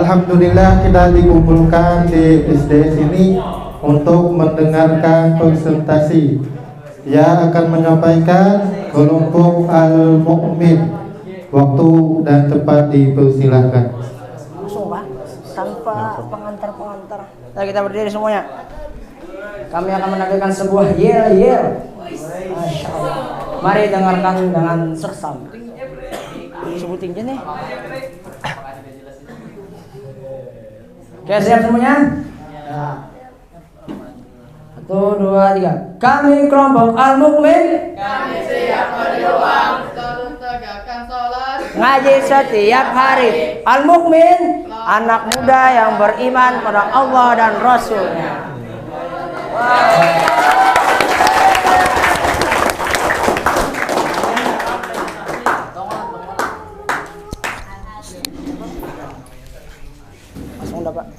Alhamdulillah kita dikumpulkan di SDS ini untuk mendengarkan presentasi yang akan menyampaikan kelompok Al-Mu'min. Waktu dan tempat dipersilahkan. Langsung Pak, tanpa pengantar-pengantar. Nah, kita berdiri semuanya. Kami akan menampilkan sebuah yel-yel. Masya Allah. Mari dengarkan dengan seksama. Sebutin aja nih. Oke, siap semuanya? Ya. 1, 2, 3. Kami kelompok Al-Mu'min. Kami siap berjuang selalu tegakkan sholat. Ngaji setiap hari. Al-Mu'min, anak muda yang beriman pada Allah dan Rasulnya. Langsung dah Pak.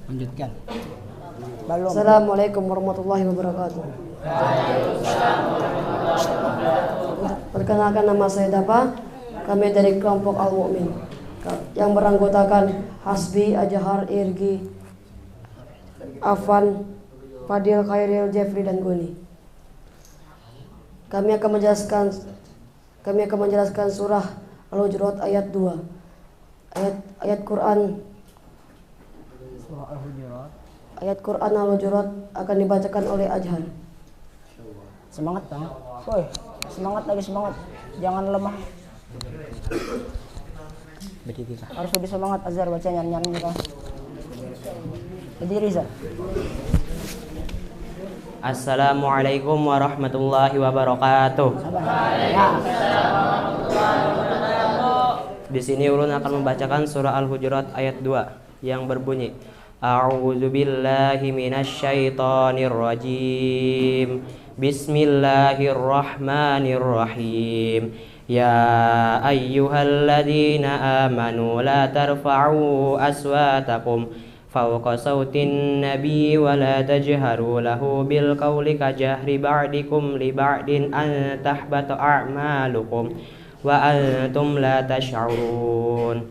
Lanjutkan. Assalamualaikum warahmatullahi wabarakatuh. Perkenalkan, nama saya Dapa. Kami dari kelompok Al-Mu'min yang beranggotakan Hasbi, Ajahar, Irgi, Afan, Fadil, Khairil, Jeffrey, dan Goni. Kami akan menjelaskan surah Al-Hujurat ayat 2. Ayat Quran Al-Hujurat akan dibacakan oleh Ajhar. Semangat Bang. Woi, semangat lagi, semangat. Jangan lemah. Harus lebih semangat Azhar bacanya, nyanyi kita. Berdiri Zah. Assalamualaikum warahmatullahi wabarakatuh. Di sini Ulun akan membacakan surah Al-Hujurat ayat 2 yang berbunyi A'udzu billahi minasyaitonir rajim. Bismillahirrahmanirrahim. Ya ayyuhalladzina amanu la tarfa'u aswatakum fawqa sautin nabi wa la tajharu lahu bil qawli kajahri ba'dikum li ba'din an tahbata a'malukum wa antum la tash'urun.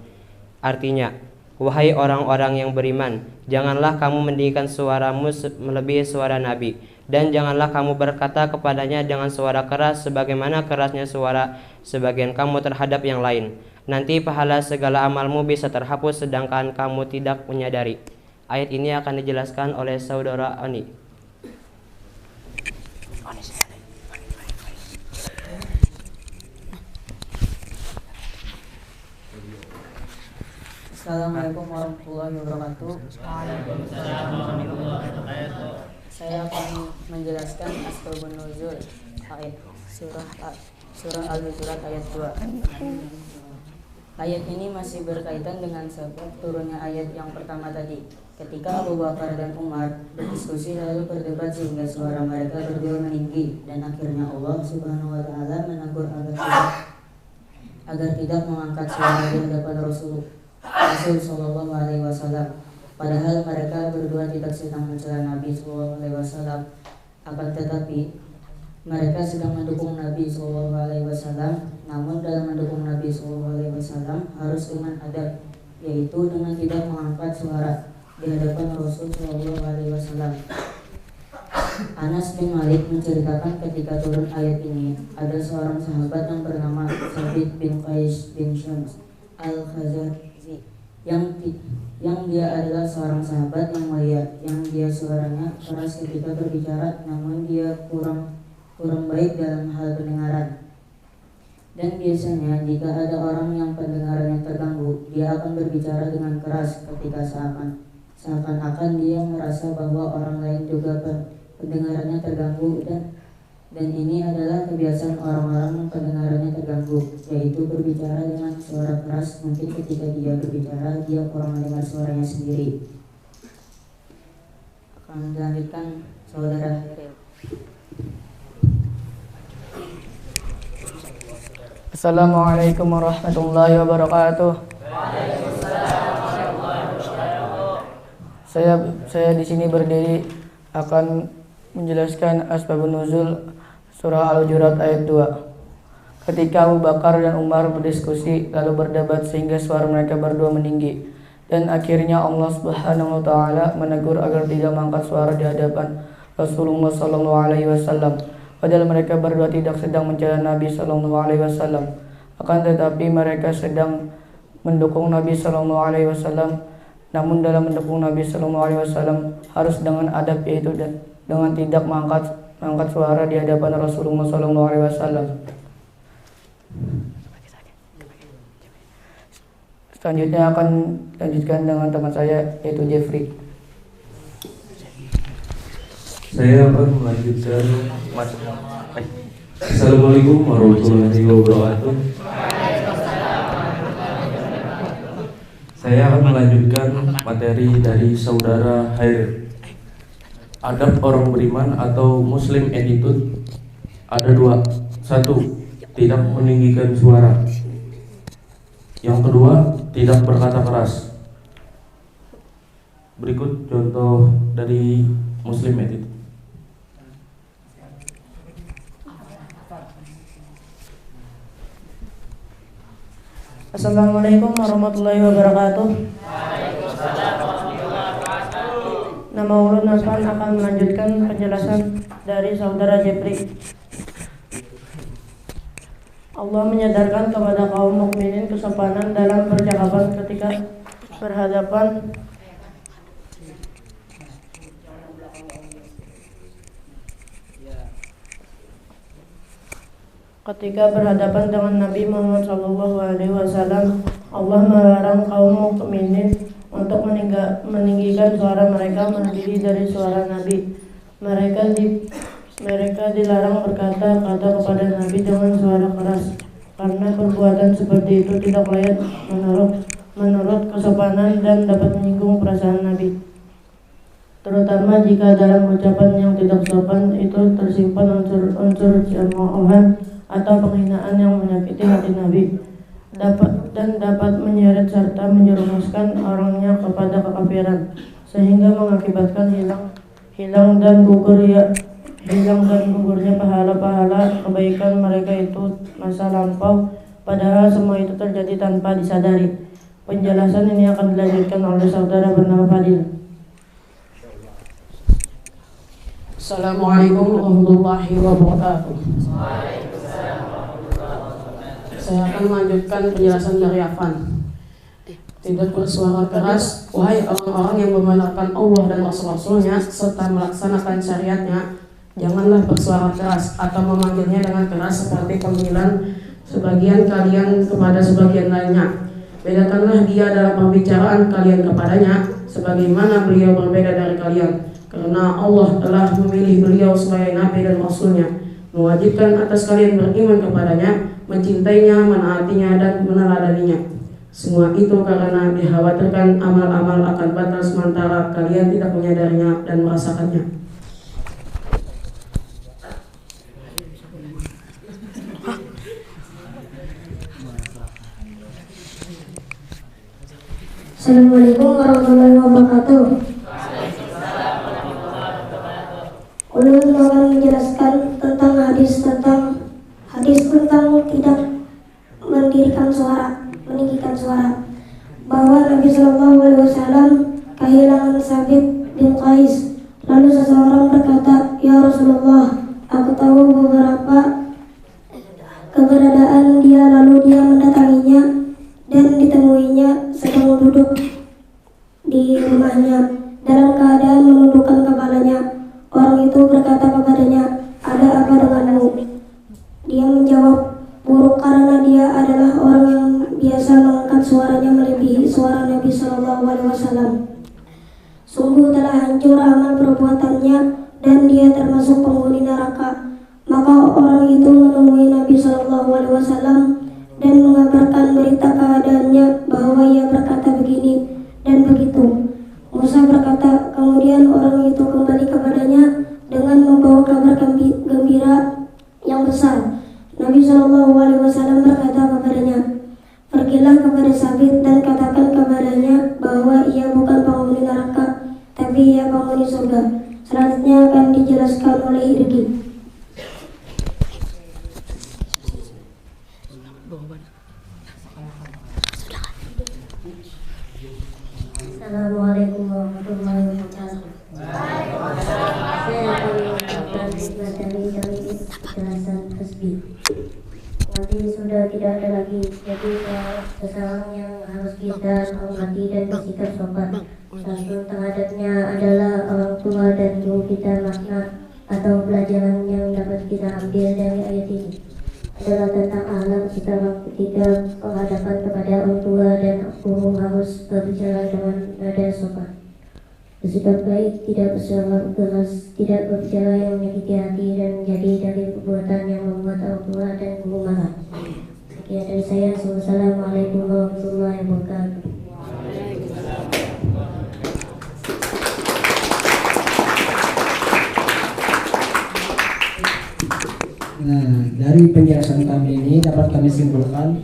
Artinya, wahai orang-orang yang beriman, janganlah kamu meninggikan suaramu melebihi suara Nabi, dan janganlah kamu berkata kepadanya dengan suara keras sebagaimana kerasnya suara sebagian kamu terhadap yang lain. Nanti pahala segala amalmu bisa terhapus sedangkan kamu tidak menyadari. Ayat ini akan dijelaskan oleh saudara Oni. Assalamualaikum warahmatullahi wabarakatuh. Saya akan menjelaskan asbabun nuzul ayat surah Al-Hujurat ayat 2. Ayat ini masih berkaitan dengan sebab turunnya ayat yang pertama tadi. Ketika Abu Bakar dan Umar berdiskusi lalu berdebat sehingga suara mereka berdua meninggi, dan akhirnya Allah Subhanahu wa taala menegur agar tidak mengangkat suara di hadapan Rasul Shallallahu Alaihi Wasallam. Padahal mereka berdua tidak sedang mencela Nabi Shallallahu Alaihi Wasallam, akan tetapi mereka sedang mendukung Nabi Shallallahu Alaihi Wasallam. Namun dalam mendukung Nabi Shallallahu Alaihi Wasallam harus dengan adab, yaitu dengan tidak mengangkat suara di hadapan Rasul Shallallahu Alaihi Wasallam. Anas bin Malik menceritakan ketika turun ayat ini, ada seorang sahabat yang bernama Sabit bin Qais bin Syams al-Khazraji yang dia adalah seorang sahabat yang mulia, yang dia suaranya keras ketika berbicara, namun dia kurang baik dalam hal pendengaran. Dan biasanya jika ada orang yang pendengarannya terganggu, dia akan berbicara dengan keras ketika seakan-akan dia merasa bahwa orang lain juga pendengarannya terganggu, dan ini adalah kebiasaan orang-orang yang pendengarannya terganggu, yaitu berbicara dengan suara keras. Mungkin ketika dia berbicara, dia kurang mendengar suaranya sendiri. Akan dilanjutkan saudara Heril. Assalamualaikum warahmatullahi wabarakatuh. Saya di sini berdiri akan menjelaskan asbabun nuzul Surah Al-Hujurat ayat 2. Ketika Abu Bakar dan Umar berdiskusi lalu berdebat sehingga suara mereka berdua meninggi, dan akhirnya Allah Subhanahu wa taala menegur agar tidak mengangkat suara di hadapan Rasulullah sallallahu alaihi wasallam, padahal mereka berdua tidak sedang mencela Nabi sallallahu alaihi wasallam, akan tetapi mereka sedang mendukung Nabi sallallahu alaihi wasallam. Namun dalam mendukung Nabi sallallahu alaihi wasallam harus dengan adab, yaitu dengan tidak mengangkat suara di hadapan Rasulullah sallallahu alaihi wasallam. Selanjutnya akan lanjutkan dengan teman saya, yaitu Jeffrey. Saya akan melanjutkan. Assalamualaikum warahmatullahi wabarakatuh. Saya akan melanjutkan materi dari saudara Hair. Adab orang beriman atau Muslim attitude ada dua. Satu, tidak meninggikan suara. Yang kedua, tidak berkata keras. Berikut contoh dari Muslim attitude. Assalamualaikum warahmatullahi wabarakatuh. Nama Ulun Nasran akan melanjutkan penjelasan dari saudara Jepri. Allah menyadarkan kepada kaum mukminin kesopanan dalam percakapan ketika berhadapan dengan Nabi Muhammad SAW. Allah melarang kaum mukminin untuk meninggikan suara mereka melebihi dari suara Nabi. Mereka dilarang berkata-kata kepada Nabi dengan suara keras, karena perbuatan seperti itu tidak layak menurut kesopanan dan dapat menyinggung perasaan Nabi. Terutama jika dalam ucapan yang tidak sopan itu tersimpan unsur cemoohan atau penghinaan yang menyakiti hati Nabi, dapat menyeret serta menjerumuskan orangnya kepada kekafiran, sehingga mengakibatkan hilang dan gugurnya pahala-pahala kebaikan mereka itu masa lampau, padahal semua itu terjadi tanpa disadari. Penjelasan ini akan dilanjutkan oleh saudara bernama Fadil. Assalamualaikum warahmatullahi wabarakatuh. Saya akan melanjutkan penjelasan dari Afan. Tidak bersuara keras, wahai orang-orang yang membenarkan Allah dan Rasul-Rasulnya serta melaksanakan syariatnya, janganlah bersuara keras atau memanggilnya dengan keras seperti panggilan sebagian kalian kepada sebagian lainnya. Bedakanlah dia dalam pembicaraan kalian kepadanya, sebagaimana beliau berbeda dari kalian, karena Allah telah memilih beliau sebagai Nabi dan Rasulnya, mewajibkan atas kalian beriman kepadanya, mencintainya, menaatinya, dan meneladaninya. Semua itu karena dikhawatirkan amal-amal akan batal sementara kalian tidak menyadarinya dan merasakannya. Assalamualaikum warahmatullahi wabarakatuh. Ulun akan menjelaskan tentang hadis tentang tidak meninggikan suara, bahwa Nabi Shallallahu Alaihi Wasallam kehilangan Sabit bin Qais. Lalu seseorang berkata, "Ya Rasulullah, aku tahu beberapa keberadaan dia." Lalu dia mendatanginya dan ditemuinya sedang duduk di rumahnya dalam keadaan menundukkan kepalanya. Orang itu berkata kepadanya, "Ada apa denganmu?" Dia menjawab, "Buruk, karena dia adalah orang yang biasa mengangkat suaranya melebihi suara Nabi Shallallahu Alaihi Wasallam. Sungguh telah hancur amal perbuatannya dan dia termasuk penghuni neraka." Maka orang itu menemui Nabi Shallallahu Alaihi Wasallam dan mengabarkan berita keadaannya, bahwa ia berkata begini dan begitu. Musa berkata, kemudian orang itu kembali kepadanya dengan membawa kabar gembira yang besar. Nabi Shallallahu Alaihi Wasallam berkata kepadanya, "Pergilah kepada Sabit dan katakan kepadanya bahwa ia bukan penghuni neraka, tapi ia penghuni surga." Selanjutnya akan dijelaskan oleh Irgi. Assalamualaikum warahmatullahi wabarakatuh. Saya akan mengucapkan materi dari penjelasan tasbih. Nanti sudah tidak ada lagi, jadi seseorang yang harus kita hormati dan bersikap sopan. Langsung terhadapnya adalah orang tua dan guru kita. Makna atau pelajaran yang dapat kita ambil dari ayat ini adalah tentang akhlak kita ketika penghadapan kepada orang tua dan guru harus berbicara dengan nada sopan, bersikap baik, tidak bersuara keras, tidak berbicara yang menyakiti hati, dan menjadi dari perbuatan yang membuat orang tua dan guru marah. Sekian dari saya. Wassalamualaikum warahmatullahi wabarakatuh. Nah, dari penjelasan kami ini dapat kami simpulkan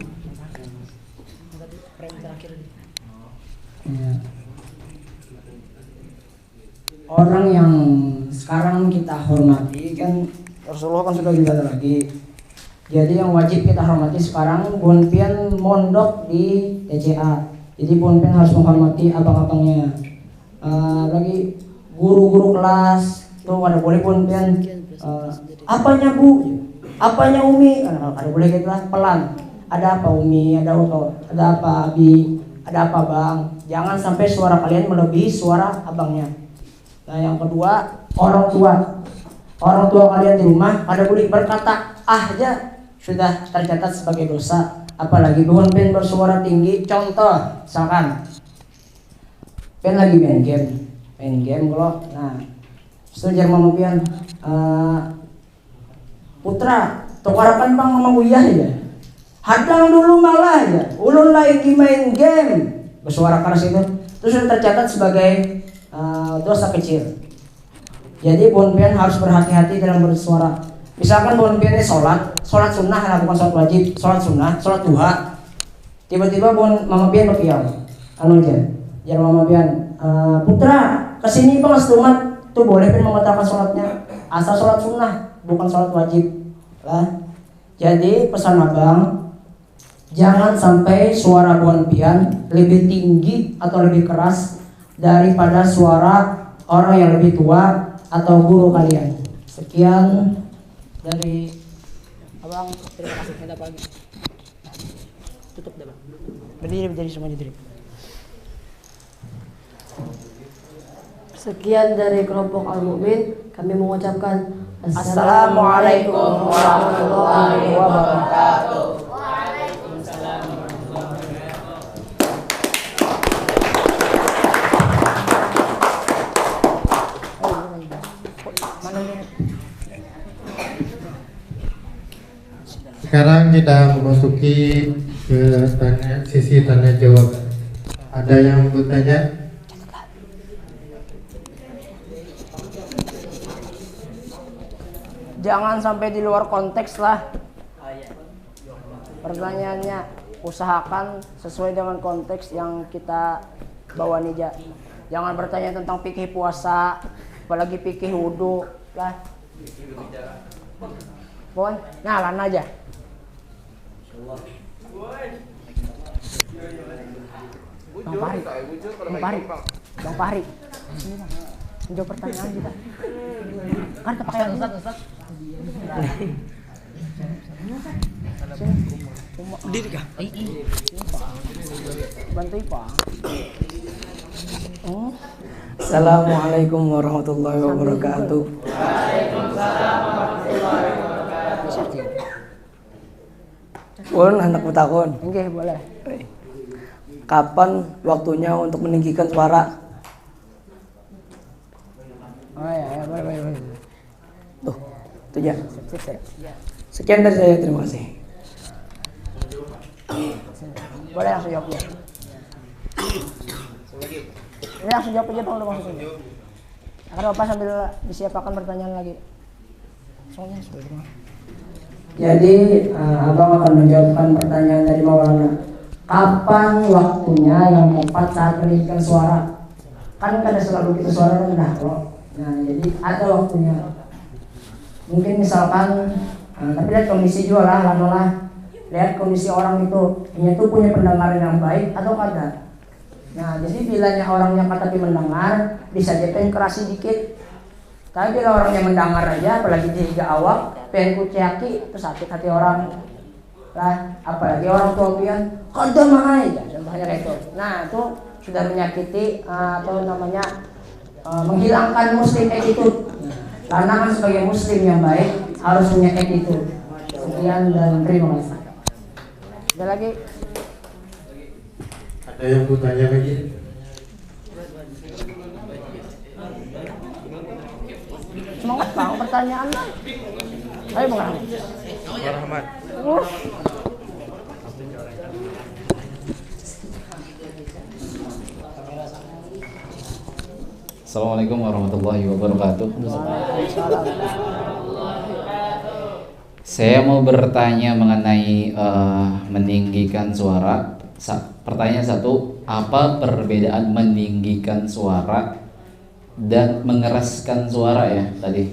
ya, orang yang sekarang kita hormati kan Rasulullah kan sudah tidak ada lagi. Jadi yang wajib kita hormati sekarang Bonpian mondok di TCA. Jadi Bonpian harus menghormati abang-abangnya. Lagi guru-guru kelas tuh ada boleh Bonpian apanya Bu? Apanya Umi? Ada boleh gitu lah, pelan. Ada apa Umi? Ada Oto? Ada apa Abi? Ada apa Bang? Jangan sampai suara kalian melebihi suara abangnya. Nah yang kedua, orang tua. Orang tua kalian di rumah ada boleh berkata aja sudah tercatat sebagai dosa. Apalagi pen bersuara tinggi. Contoh, misalkan pen lagi main game kalau nah setuju mama pian Putra, tokarakan bang sama uyah ya. Hadang dulu malah ya. Ulun lagi main game. Bersuara keras itu. Terus sudah tercatat sebagai dosa kecil. Jadi bonpian harus berhati-hati dalam bersuara. Misalkan bonpiannya sholat sunnah lah, bukan sholat wajib, sholat sunnah, sholat duha. Tiba-tiba mama pian berpial. Anu aja. Jangan mama pian, putra, kesini bang setumat. Tuh boleh pun membatalkan sholatnya. Asal sholat sunnah, bukan sholat wajib lah. Jadi pesan abang, jangan sampai suara bonpian lebih tinggi atau lebih keras daripada suara orang yang lebih tua atau guru kalian. Sekian dari abang, terima kasih. Ada apa lagi? Tutup deh bang. Berdiri semuanya berdiri. Sekian dari kelompok Al-Mu'min, kami mengucapkan Assalamualaikum warahmatullahi wabarakatuh. Sekarang kita memasuki ke sisi tanya jawab. Ada yang bertanya? Jangan sampai di luar konteks lah pertanyaannya, usahakan sesuai dengan konteks yang kita bawa nija. Jangan bertanya tentang fikih puasa, apalagi fikih wudu lah. Pon, ngalan aja. Bang Fahri. Sini Bang. Menjawab pertanyaan kita. Kan kepakaian Ustaz. Diri kah? Bantu Pak. Assalamualaikum warahmatullahi wabarakatuh. Waalaikumsalam warahmatullahi wabarakatuh. Pun anak putakon. Oke, boleh. Kapan waktunya untuk meninggikan suara? Oh ya, boleh. Tuh, itu ya. Sekian dari saya, terima kasih. Boleh langsung jawab ya. Ini langsung jawab aja Bang, udah langsung. Akan Bapak sambil disiapkan pertanyaan lagi. Soalnya sudah semua. Jadi abang akan menjawabkan pertanyaan dari Maulana. Kapan waktunya yang tepat saat meninggikan suara? Kan kada selalu kita suara rendah kok. Nah jadi ada waktunya. Mungkin misalkan tapi lihat kondisi juga lah, lama lah. lihat kondisi orang itu, dia itu punya pendengaran yang baik atau kada. Nah, jadi bilanya orangnya kata mendengar, bisa dia pengen keras sedikit. Tapi bila orangnya mendengar aja, apalagi dia gak awak, pengen kuciaki, itu sakit hati orang. Lah, apalagi orang tua pian, kada mahai, contohnya kayak itu. Nah, itu sudah menyakiti atau namanya menghilangkan muslim attitude. Karena kan sebagai muslim yang baik harus punya attitude. Sekian dan terima kasih. Ada lagi? Ada yang mau tanya lagi? Semangat bang, pertanyaan bang. Ayo bang Rahmat. Bang Rahmat. Assalamualaikum warahmatullahi wabarakatuh. Saya mau bertanya mengenai meninggikan suara. Pertanyaan satu, apa perbedaan meninggikan suara dan mengeraskan suara ya tadi?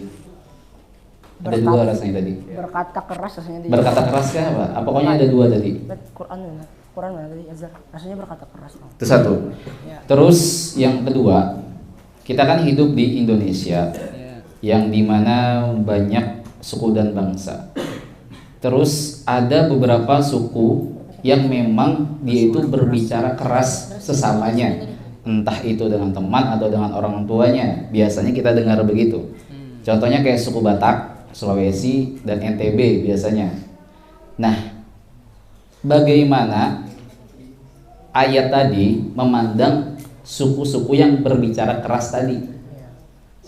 Ada dua rasanya tadi. Berkata keras rasanya. Berkata keras kan apa? Pokoknya ada dua tadi. Quran mana tadi? Rasanya berkata keras. Itu satu. Ya. Terus yang kedua, kita kan hidup di Indonesia yang dimana banyak suku dan bangsa. Terus ada beberapa suku yang memang dia itu berbicara keras sesamanya, entah itu dengan teman atau dengan orang tuanya. Biasanya kita dengar begitu. Contohnya kayak suku Batak, Sulawesi, dan NTB biasanya. Nah, bagaimana ayat tadi memandang suku-suku yang berbicara keras tadi?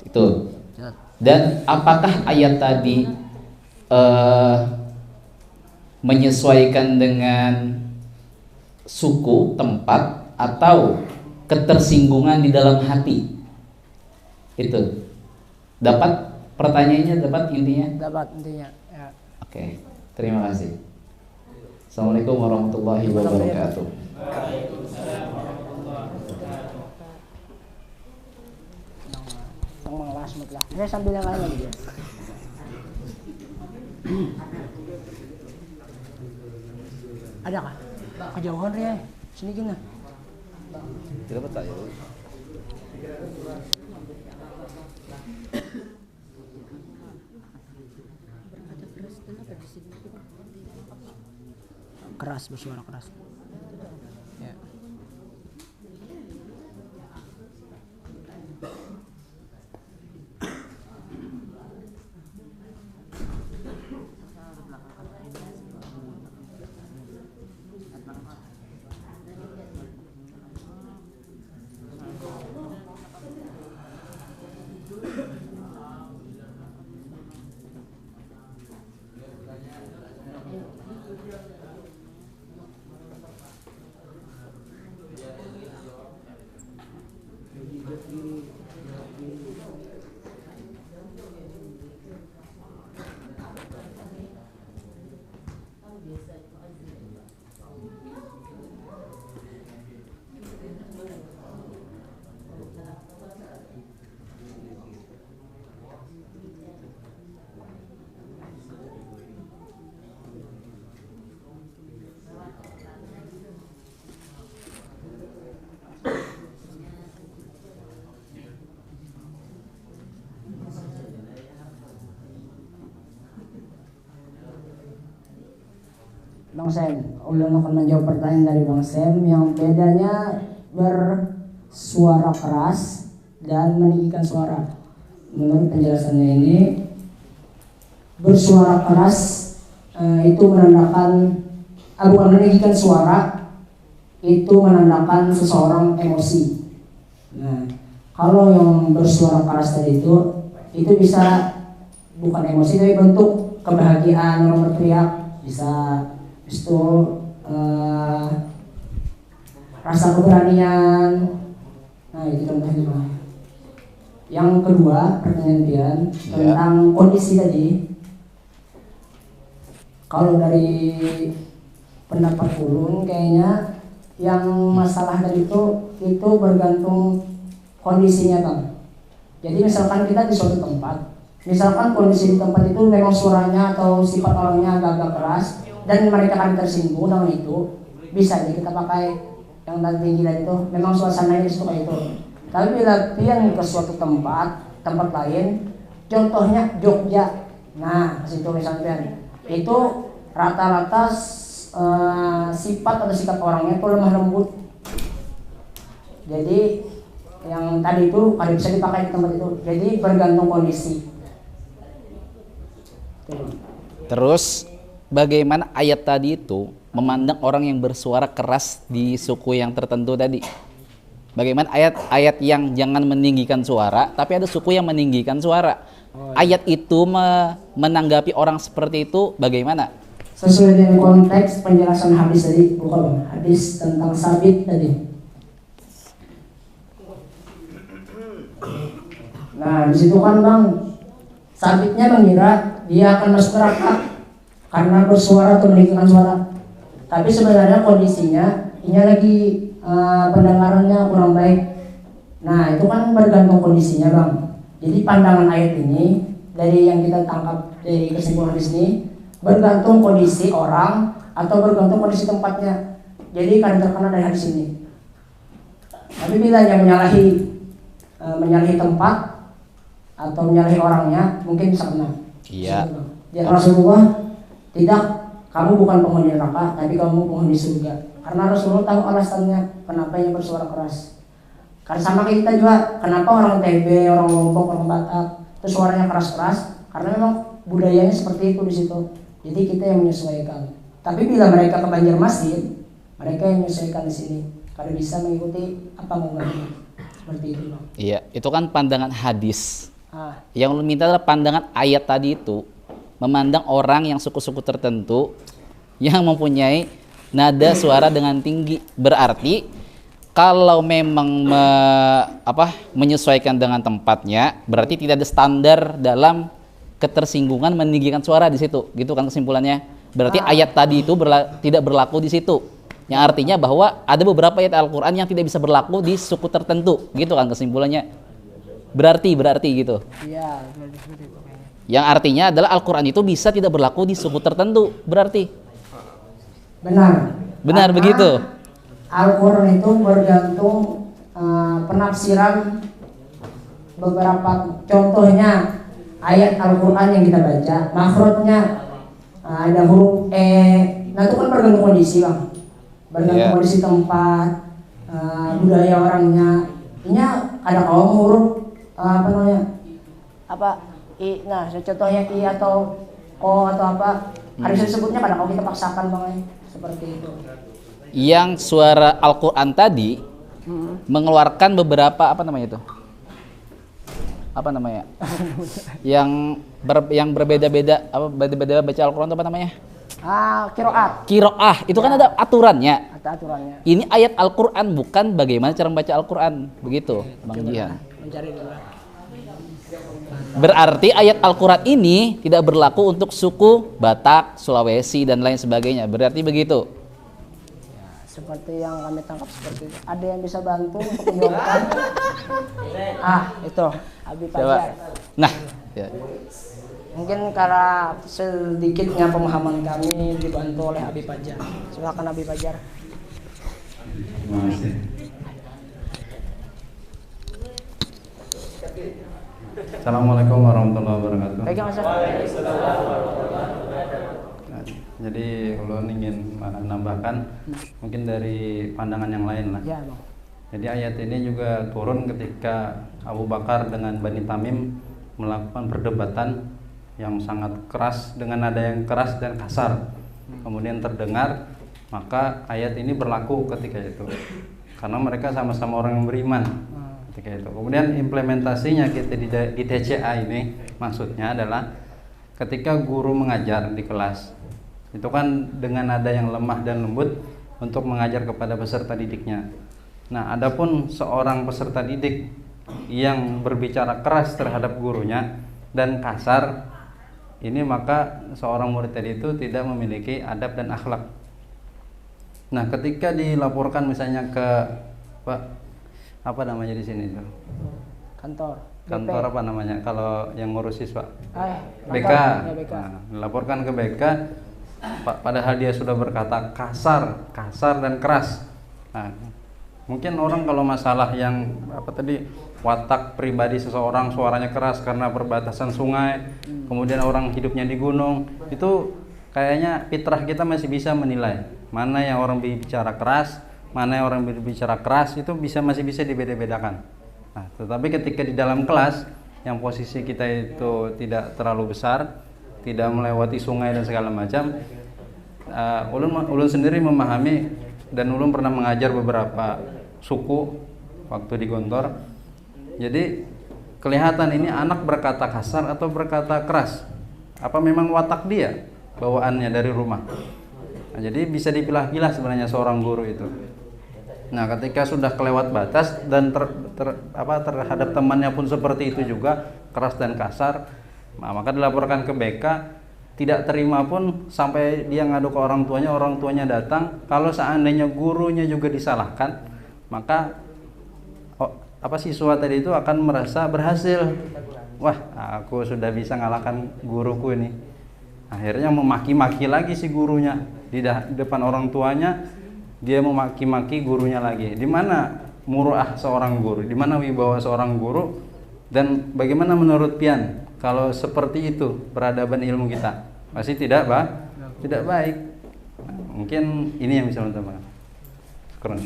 Itu. Dan apakah ayat tadi menyesuaikan dengan suku, tempat, atau ketersinggungan di dalam hati? Itu. Dapat pertanyaannya, dapat intinya? Dapat intinya. Ya. Oke, terima kasih. Assalamualaikum warahmatullahi wabarakatuh. Saya sambil yang lain lagi ya. Ada kah? Kejauhan Ria, sini gini. Tidak betul ya. Keras, bersuara keras. Ya. Bang Sam, ulun akan menjawab pertanyaan dari Bang Sam yang bedanya bersuara keras dan meninggikan suara. Menurut penjelasannya ini, bersuara keras itu menandakan bukan meninggikan suara, itu menandakan seseorang emosi. Nah, kalau yang bersuara keras tadi itu bisa bukan emosi tapi bentuk kebahagiaan, orang berteriak, bisa itu rasa keberanian. Nah, itu contohnya. Yang kedua, pertanyaan Pian tentang kondisi tadi. Kalau dari pendapat ulun kayaknya yang masalah tadi itu bergantung kondisinya, Bang. Jadi misalkan kita di suatu tempat, misalkan kondisi di tempat itu memang suaranya atau sifat orangnya agak-agak keras, dan mereka akan tersinggung dengan itu, bisa nih kita pakai yang tinggi dan itu memang suasananya suka itu. Tapi bila pian ke suatu tempat lain, contohnya Jogja, nah kasih tulisan pian itu rata-rata sifat atau sikap orangnya itu lemah lembut. Jadi yang tadi itu ada bisa dipakai di tempat itu. Jadi bergantung kondisi. Terus bagaimana ayat tadi itu memandang orang yang bersuara keras di suku yang tertentu tadi? Bagaimana ayat yang jangan meninggikan suara, tapi ada suku yang meninggikan suara. Ayat itu menanggapi orang seperti itu bagaimana? Sesuai dengan konteks penjelasan hadis tadi, bukan hadis tentang sabit tadi. Nah, di situ kan Bang, sabitnya mengira dia akan masuk neraka karena bersuara atau meninggikan suara. Tapi sebenarnya kondisinya ini lagi pendengarannya kurang baik. Nah, itu kan bergantung kondisinya Bang. Jadi pandangan ayat ini dari yang kita tangkap dari kesimpulan di sini bergantung kondisi orang atau bergantung kondisi tempatnya. Jadi kan terkena dari hadis ini. Tapi bila yang menyalahi tempat atau menyalahi orangnya mungkin bisa kena. Iya. Jadi Rasulullah tidak, kamu bukan penghuni neraka, tapi kamu penghuni surga. Karena Rasulullah tahu alasannya kenapa ia bersuara keras. Karena sama kita juga, kenapa orang TB, orang Lombok, orang Batak itu suaranya keras-keras? Karena memang budayanya seperti itu di situ. Jadi kita yang menyesuaikan. Tapi bila mereka ke Banjarmasin, mereka yang menyesuaikan di sini. Karena bisa mengikuti apa maunya. Seperti itu. Iya, itu kan pandangan hadis. Yang lu minta adalah pandangan ayat tadi itu, memandang orang yang suku-suku tertentu yang mempunyai nada suara dengan tinggi. Berarti kalau memang menyesuaikan dengan tempatnya, berarti tidak ada standar dalam ketersinggungan meninggikan suara di situ, gitu kan kesimpulannya. Berarti ayat tadi itu tidak berlaku di situ. Yang artinya bahwa ada beberapa ayat Al-Quran yang tidak bisa berlaku di suku tertentu, gitu kan kesimpulannya. Berarti gitu. Iya. Yang artinya adalah Al-Quran itu bisa tidak berlaku di suku tertentu, berarti. Benar begitu. Al-Quran itu bergantung penafsiran beberapa, contohnya ayat Al-Quran yang kita baca, makhrajnya ada huruf E, nah itu kan bergantung kondisi Bang, bergantung kondisi tempat, budaya orangnya. Ini ada kaum huruf I, nah contohnya I atau O atau apa, harus disebutnya pada kalau kita paksakan Bang, seperti itu. Yang suara Al-Quran tadi mengeluarkan beberapa yang berbeda-beda beda-beda baca Al-Quran apa namanya? Qiraah. Itu kan ada aturannya. Ini ayat Al-Quran, bukan bagaimana cara membaca Al-Quran, begitu Bang Jihan. Berarti ayat Al-Quran ini tidak berlaku untuk suku Batak, Sulawesi dan lain sebagainya. Berarti begitu. Seperti yang kami tangkap seperti itu. Ada yang bisa bantu untuk menjawabkan? Itu Abi Fajar. Nah, ya. Mungkin karena sedikitnya pemahaman kami dibantu oleh Abi Fajar. Silakan Abi Fajar. Terima kasih. Assalamualaikum warahmatullahi wabarakatuh. Jadi kalau ingin menambahkan mungkin dari pandangan yang lain lah. Ya, Bang. Jadi ayat ini juga turun ketika Abu Bakar dengan Bani Tamim melakukan perdebatan yang sangat keras dengan nada yang keras dan kasar. Kemudian terdengar, maka ayat ini berlaku ketika itu. Karena mereka sama-sama orang yang beriman ketika itu. Kemudian implementasinya kita di TCA ini maksudnya adalah ketika guru mengajar di kelas, itu kan dengan nada yang lemah dan lembut untuk mengajar kepada peserta didiknya. Nah, adapun seorang peserta didik yang berbicara keras terhadap gurunya dan kasar, ini maka seorang murid tadi itu tidak memiliki adab dan akhlak. Nah, ketika dilaporkan misalnya ke apa namanya di sini itu? Kantor apa namanya kalau yang ngurus siswa? BK. Nah, dilaporkan ke BK, padahal dia sudah berkata kasar dan keras. Nah, mungkin orang kalau masalah yang watak pribadi seseorang suaranya keras karena perbatasan sungai, kemudian orang hidupnya di gunung, itu kayaknya fitrah kita masih bisa menilai mana yang orang berbicara keras, mana yang orang berbicara keras, itu masih bisa dibeda-bedakan. Nah, tetapi ketika di dalam kelas yang posisi kita itu tidak terlalu besar, tidak melewati sungai dan segala macam, ulun sendiri memahami, dan ulun pernah mengajar beberapa suku waktu di Gontor. Jadi kelihatan ini anak berkata kasar atau berkata keras, apa memang watak dia bawaannya dari rumah. Nah, jadi bisa dipilah-pilah sebenarnya seorang guru itu. Nah, ketika sudah kelewat batas dan terhadap temannya pun seperti itu juga, keras dan kasar, nah, maka dilaporkan ke BK. Tidak terima pun sampai dia ngadu ke orang tuanya datang. Kalau seandainya gurunya juga disalahkan, maka siswa tadi itu akan merasa berhasil. Wah, aku sudah bisa ngalahkan guruku ini. Akhirnya memaki-maki lagi si gurunya di depan orang tuanya. Dia memaki-maki gurunya lagi. Di mana muruah seorang guru? Di mana wibawa seorang guru? Dan bagaimana menurut Pian kalau seperti itu peradaban ilmu kita? Pasti tidak baik. Nah, mungkin ini yang bisa teman-teman. Keren.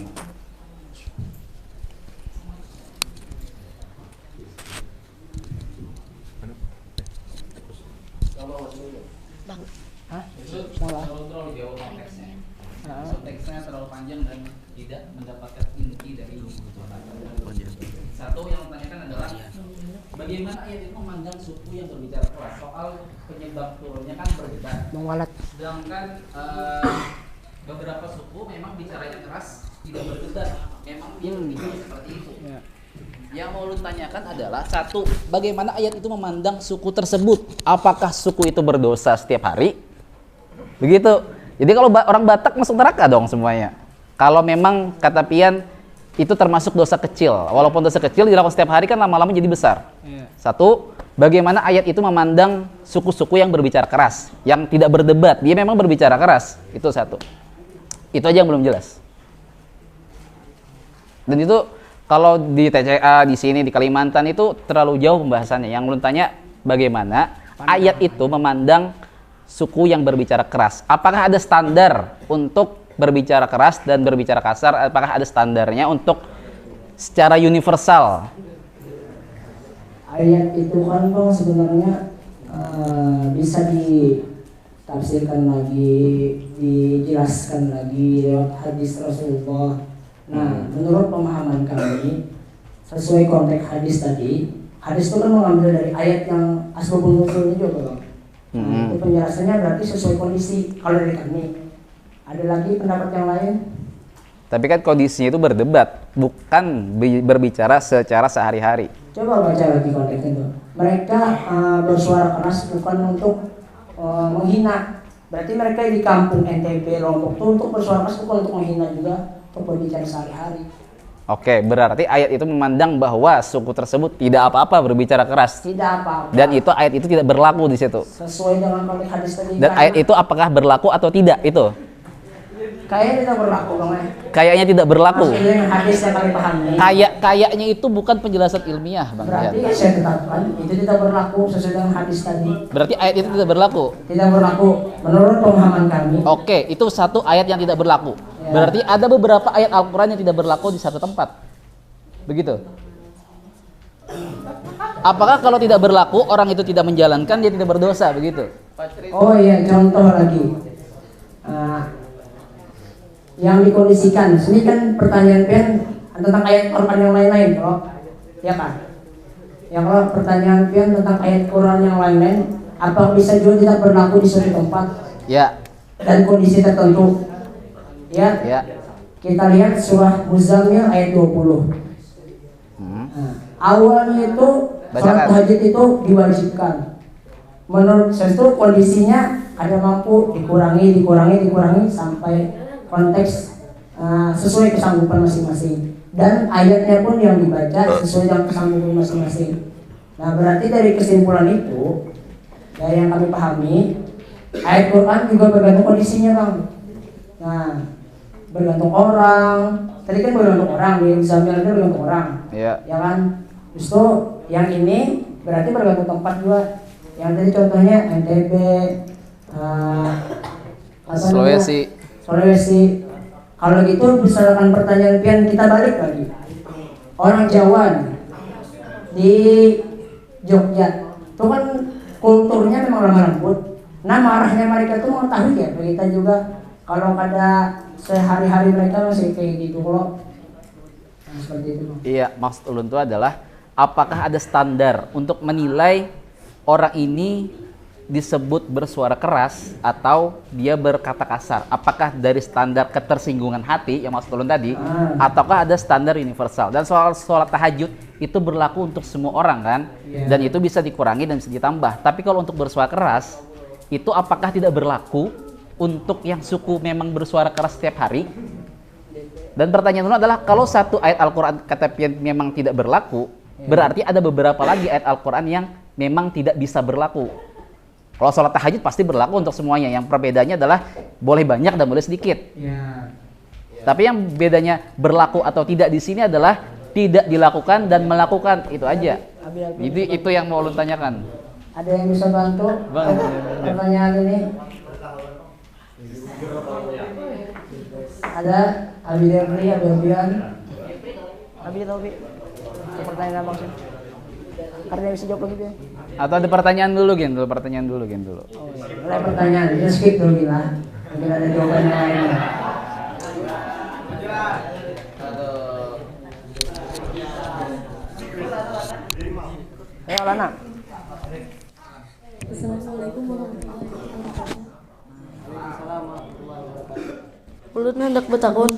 Kalau terlalu jauh konteksnya, konteksnya terlalu panjang dan tidak mendapatkan inti dari ilmu. Satu yang ditanyakan adalah bagaimana ayat itu memandang suku yang berbicara keras. Soal penyebab turunnya kan berbeda. Sedangkan beberapa suku memang bicaranya keras, tidak berdebat. Memang dia berbicara seperti itu. Yang mau lu tanyakan adalah satu, bagaimana ayat itu memandang suku tersebut? Apakah suku itu berdosa setiap hari? Begitu. Jadi kalau orang Batak masuk neraka dong semuanya. Kalau memang kata Pian itu termasuk dosa kecil. Walaupun dosa kecil dilakukan setiap hari kan lama-lama jadi besar. Satu, bagaimana ayat itu memandang suku-suku yang berbicara keras, yang tidak berdebat. Dia memang berbicara keras. Itu satu. Itu aja yang belum jelas. Dan itu kalau di TCA, di sini, di Kalimantan itu terlalu jauh pembahasannya. Yang belum tanya bagaimana ayat itu memandang suku yang berbicara keras. Apakah ada standar untuk berbicara keras dan berbicara kasar? Apakah ada standarnya untuk secara universal? Ayat itu kan Bang sebenarnya bisa ditafsirkan lagi, dijelaskan lagi lewat hadis Rasulullah. Nah, menurut pemahaman kami, sesuai konteks hadis tadi, hadis itu kan mengambil dari ayat yang asbabun nuzulnya juga Bang. Itu penjelasannya berarti sesuai kondisi. Kalau dari kami, ada lagi pendapat yang lain? Tapi kan kondisinya itu berdebat, bukan berbicara secara sehari-hari. Coba baca lagi konteksnya itu. Mereka bersuara keras bukan untuk menghina. Berarti mereka di kampung NTB, Lombok itu untuk bersuara keras bukan untuk menghina juga, untuk berbicara sehari-hari. Oke, berarti ayat itu memandang bahwa suku tersebut tidak apa-apa berbicara keras. Tidak apa-apa. Dan itu ayat itu tidak berlaku di situ. Sesuai dengan konteks hadis tadi. Dan ayat itu apakah berlaku atau tidak itu? Kayaknya tidak berlaku Bang. Kayaknya tidak berlaku. Maksudnya hadis yang kami pahami. Kayaknya itu bukan penjelasan ilmiah, Bang. Berarti saya tetapkan itu tidak berlaku sesuai dengan hadis tadi. Berarti ayat itu tidak berlaku. Tidak berlaku menurut pemahaman kami. Oke, itu satu ayat yang tidak berlaku. Ya. Berarti ada beberapa ayat Al-Qur'an yang tidak berlaku di satu tempat. Begitu. Apakah kalau tidak berlaku orang itu tidak menjalankan, dia tidak berdosa, begitu? Oh iya, contoh lagi. Yang dikondisikan. Ini kan pertanyaan Pian tentang ayat Quran yang lain-lain, toh? Ya kan? Yang kalau pertanyaan Pian tentang ayat Quran yang lain-lain, apa bisa juga tidak berlaku di suatu tempat? Ya. Dan kondisi tertentu. Ya. Ya. Kita lihat surah Muzammil ayat 20. Nah, awalnya itu sholat tahajud itu diwajibkan. Menurut saya itu kondisinya ada mampu dikurangi sampai konteks sesuai kesanggupan masing-masing. Dan ayatnya pun yang dibaca sesuai dengan kesanggupan masing-masing. Nah, berarti dari kesimpulan itu, dari yang kami pahami, ayat Quran juga bergantung kondisinya bang. Nah, bergantung orang. Tadi kan bergantung orang, di Zamil itu bergantung orang. Iya. Ya kan? Justru yang ini berarti bergantung tempat juga. Yang tadi contohnya NTB, Sulawesi. Kalau gitu misalkan pertanyaan pian kita balik lagi. Orang Jawa nih, di Jogja, itu kan kulturnya memang lemah lembut. Nah marahnya mereka tuh mengetahui ya, kita juga kalau ada sehari-hari mereka masih kayak gitu kalau seperti itu. Iya, maksud ulun itu adalah apakah ada standar untuk menilai orang ini disebut bersuara keras atau dia berkata kasar? Apakah dari standar ketersinggungan hati yang maksud ulun tadi, ataukah ada standar universal? Dan soal sholat tahajud itu berlaku untuk semua orang kan, dan itu bisa dikurangi dan bisa ditambah. Tapi kalau untuk bersuara keras itu apakah tidak berlaku untuk yang suku memang bersuara keras setiap hari? Dan pertanyaan ulun adalah kalau satu ayat Al-Quran kata pian memang tidak berlaku, berarti ada beberapa lagi ayat Al-Quran yang memang tidak bisa berlaku. Kalau sholat tahajud pasti berlaku untuk semuanya. Yang perbedaannya adalah boleh banyak dan boleh sedikit. Tapi yang bedanya berlaku atau tidak di sini adalah tidak dilakukan dan melakukan, itu aja. Jadi itu yang mau ulun tanyakan. Ada yang bisa bantu pertanyaan ini? Ada Abi Derli, Abi Abian, Abi Tobi. Pertanyaan apa sih? Karena bisa jawab lagi dia. Atau ada pertanyaan dulu, Gen? Pertanyaan dulu. Oh, iya. Mulai pertanyaan, kita skip dulu gila. Mungkin ada jawaban yang lain. Ayo Lana. Assalamualaikum warahmatullahi wabarakatuh. Ulun hendak bertakun.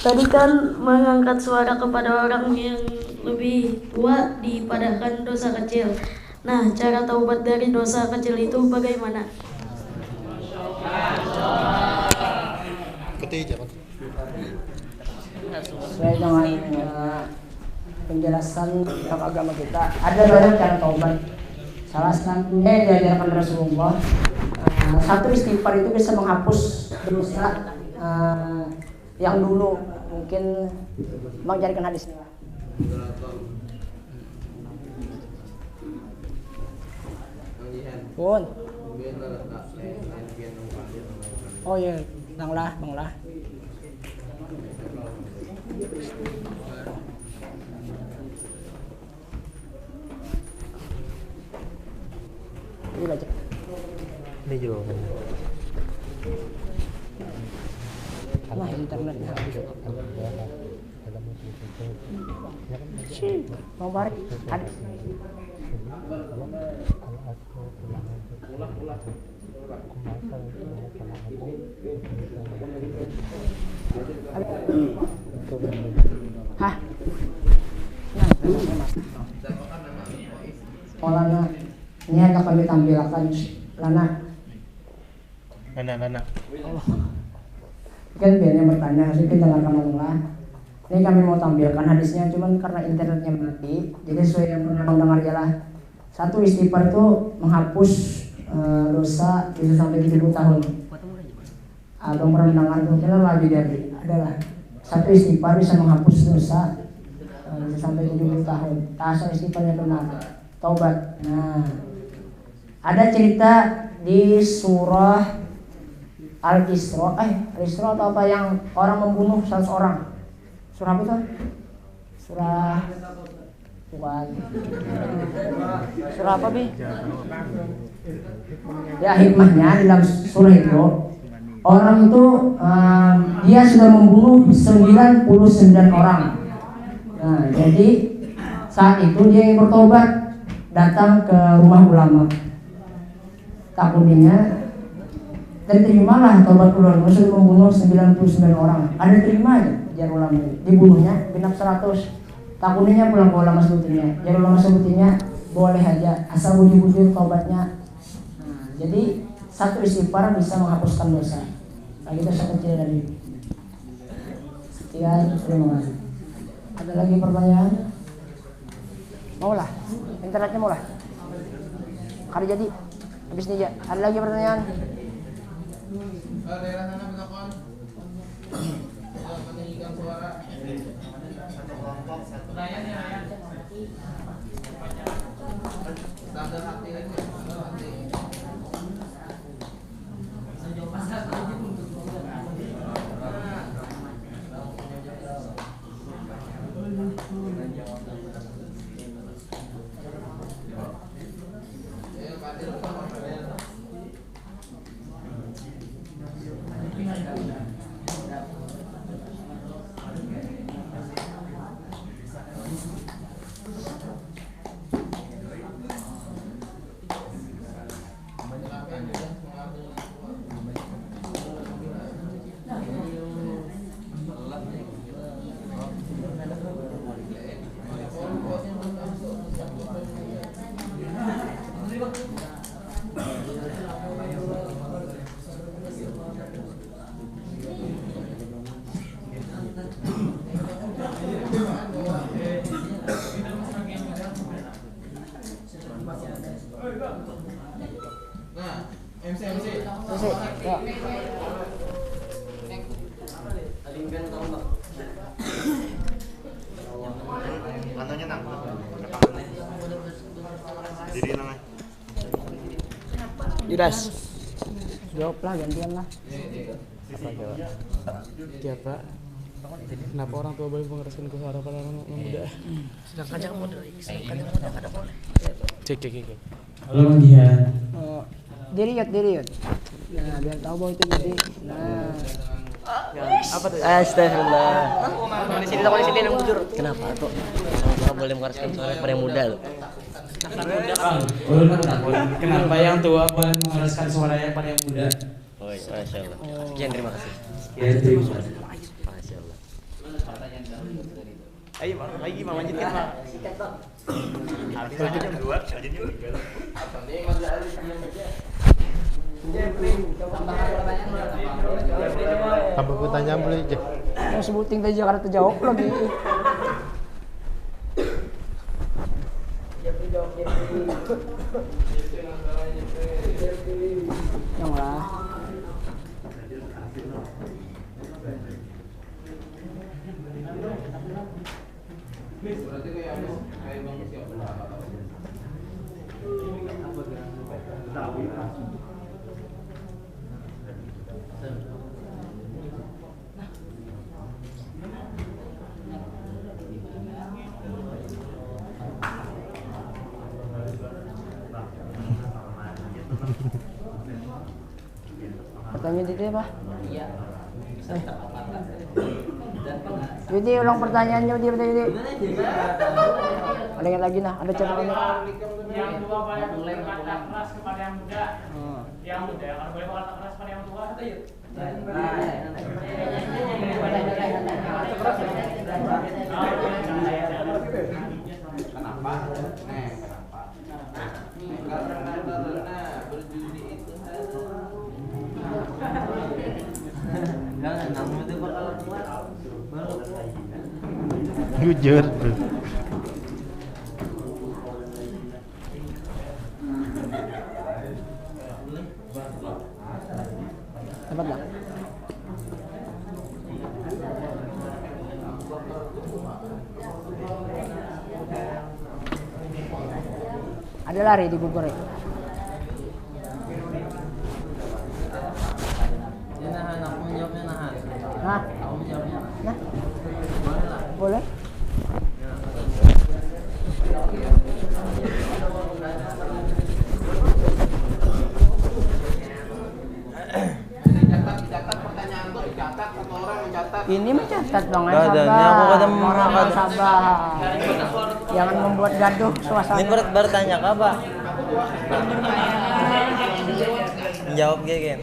Tadi kan mengangkat suara kepada orang yang lebih tua dipadahkan dosa kecil. Nah, cara taubat dari dosa kecil itu bagaimana? Sesuai dengan penjelasan tentang agama kita, ada banyak cara taubat. Salah satunya yang diajarkan Rasulullah, satu istighfar itu bisa menghapus dosa yang dulu. Mungkin Bang carikan hadisnya. Pun. Oh iya, Bang lah. Ini baca. Ini jawabannya. Wah, internetnya habis. Mau balik? Ada. Hah? Oh Lana, ini akan kami tampilkan Lana. Oh. Kan biarnya bertanya, sedikit dengarkan Allah. Ini kami mau tampilkan hadisnya, cuman karena internetnya mati, jadi sesuai yang pernah mendengar ialah satu istighfar itu menghapus dosa bisa sampai 70 tahun. Abang pernah mendengar itu, kira lagi dari adalah satu istighfar bisa menghapus dosa bisa sampai 70 tahun. Asal istighfarnya benar, taubat. Nah, ada cerita di surah Al-Isra atau apa yang orang membunuh 100 orang. Surah apa itu? Surah bukan. Surah apa Bi? Ya hikmahnya dalam surah itu orang itu dia sudah membunuh 99 orang. Nah, jadi saat itu dia yang bertobat datang ke rumah ulama. Takutnya dan terimalah taubat ulama, sudah membunuh 99 orang. Ada terima aja jar ulama dibunuhnya genap 100. Takutnya pulang ke ulama sebetulnya. Jar ulama sebetulnya boleh aja asal wujud-wujud taubatnya. Nah, jadi satu istighfar bisa menghapuskan dosa. Nah, kita sekecil dari sekian, terima kasih. Ada lagi pertanyaan? Maulah, internetnya maulah. Kali jadi. Habis nih, Ja. Ada lagi pertanyaan? Daerah sana belakang. Menyanyikan suara. Standar hati lagi. Judas. Jawablah, gantian lah. Apa jawab? Ya Pak. Kenapa orang tua boleh mengeraskan suara pada anak muda? Sedangkan jangan modal, sedangkan jangan modal ada boleh. Cek. Halo dia. Diri yut. Nah, biar tahu bahwa itu jadi. Nah. Apa tuh? Astagfirullah. Kau di sini yang bujur. Kenapa tuh? Orang boleh mengeraskan suara pada yang muda loh. Kenapa yang tua boleh mengeraskan suaranya pada yang muda? Oh, masya Allah. Sekian, terima kasih. Sekian, terima kasih. Masya Allah. Ayo, lagi Mama lanjutkan Pak. Habis aja jam 2, aja Tambah pertanyaan boleh aja. Mau sebutin tadi Jakarta jawab lagi. Yang lah. Pertanyaan itu apa? Iya. Yudi, ulang pertanyaannya Yudi. Ada yang lagi nah, ada catatannya. Yang tua boleh berkata keras kepada yang muda. Yang muda akan boleh berkata keras pada yang tua. Kenapa? Karena berjudi itu jangan kamu itu bakal kuat baru Jujur. Dapat lah. Ada lari di Bogor ya? nahan, aku menjawabnya nahan. Nah, Aku menjawabnya. nah, Boleh lah. boleh. Dicatat pertanyaan tuh dicatat, satu orang mencatat. Ini mencatat bang, Gak ada, ini aku kadang sabar. Jangan membuat gaduh suasana. Ini bertanya ke apa? Menjawab gegen.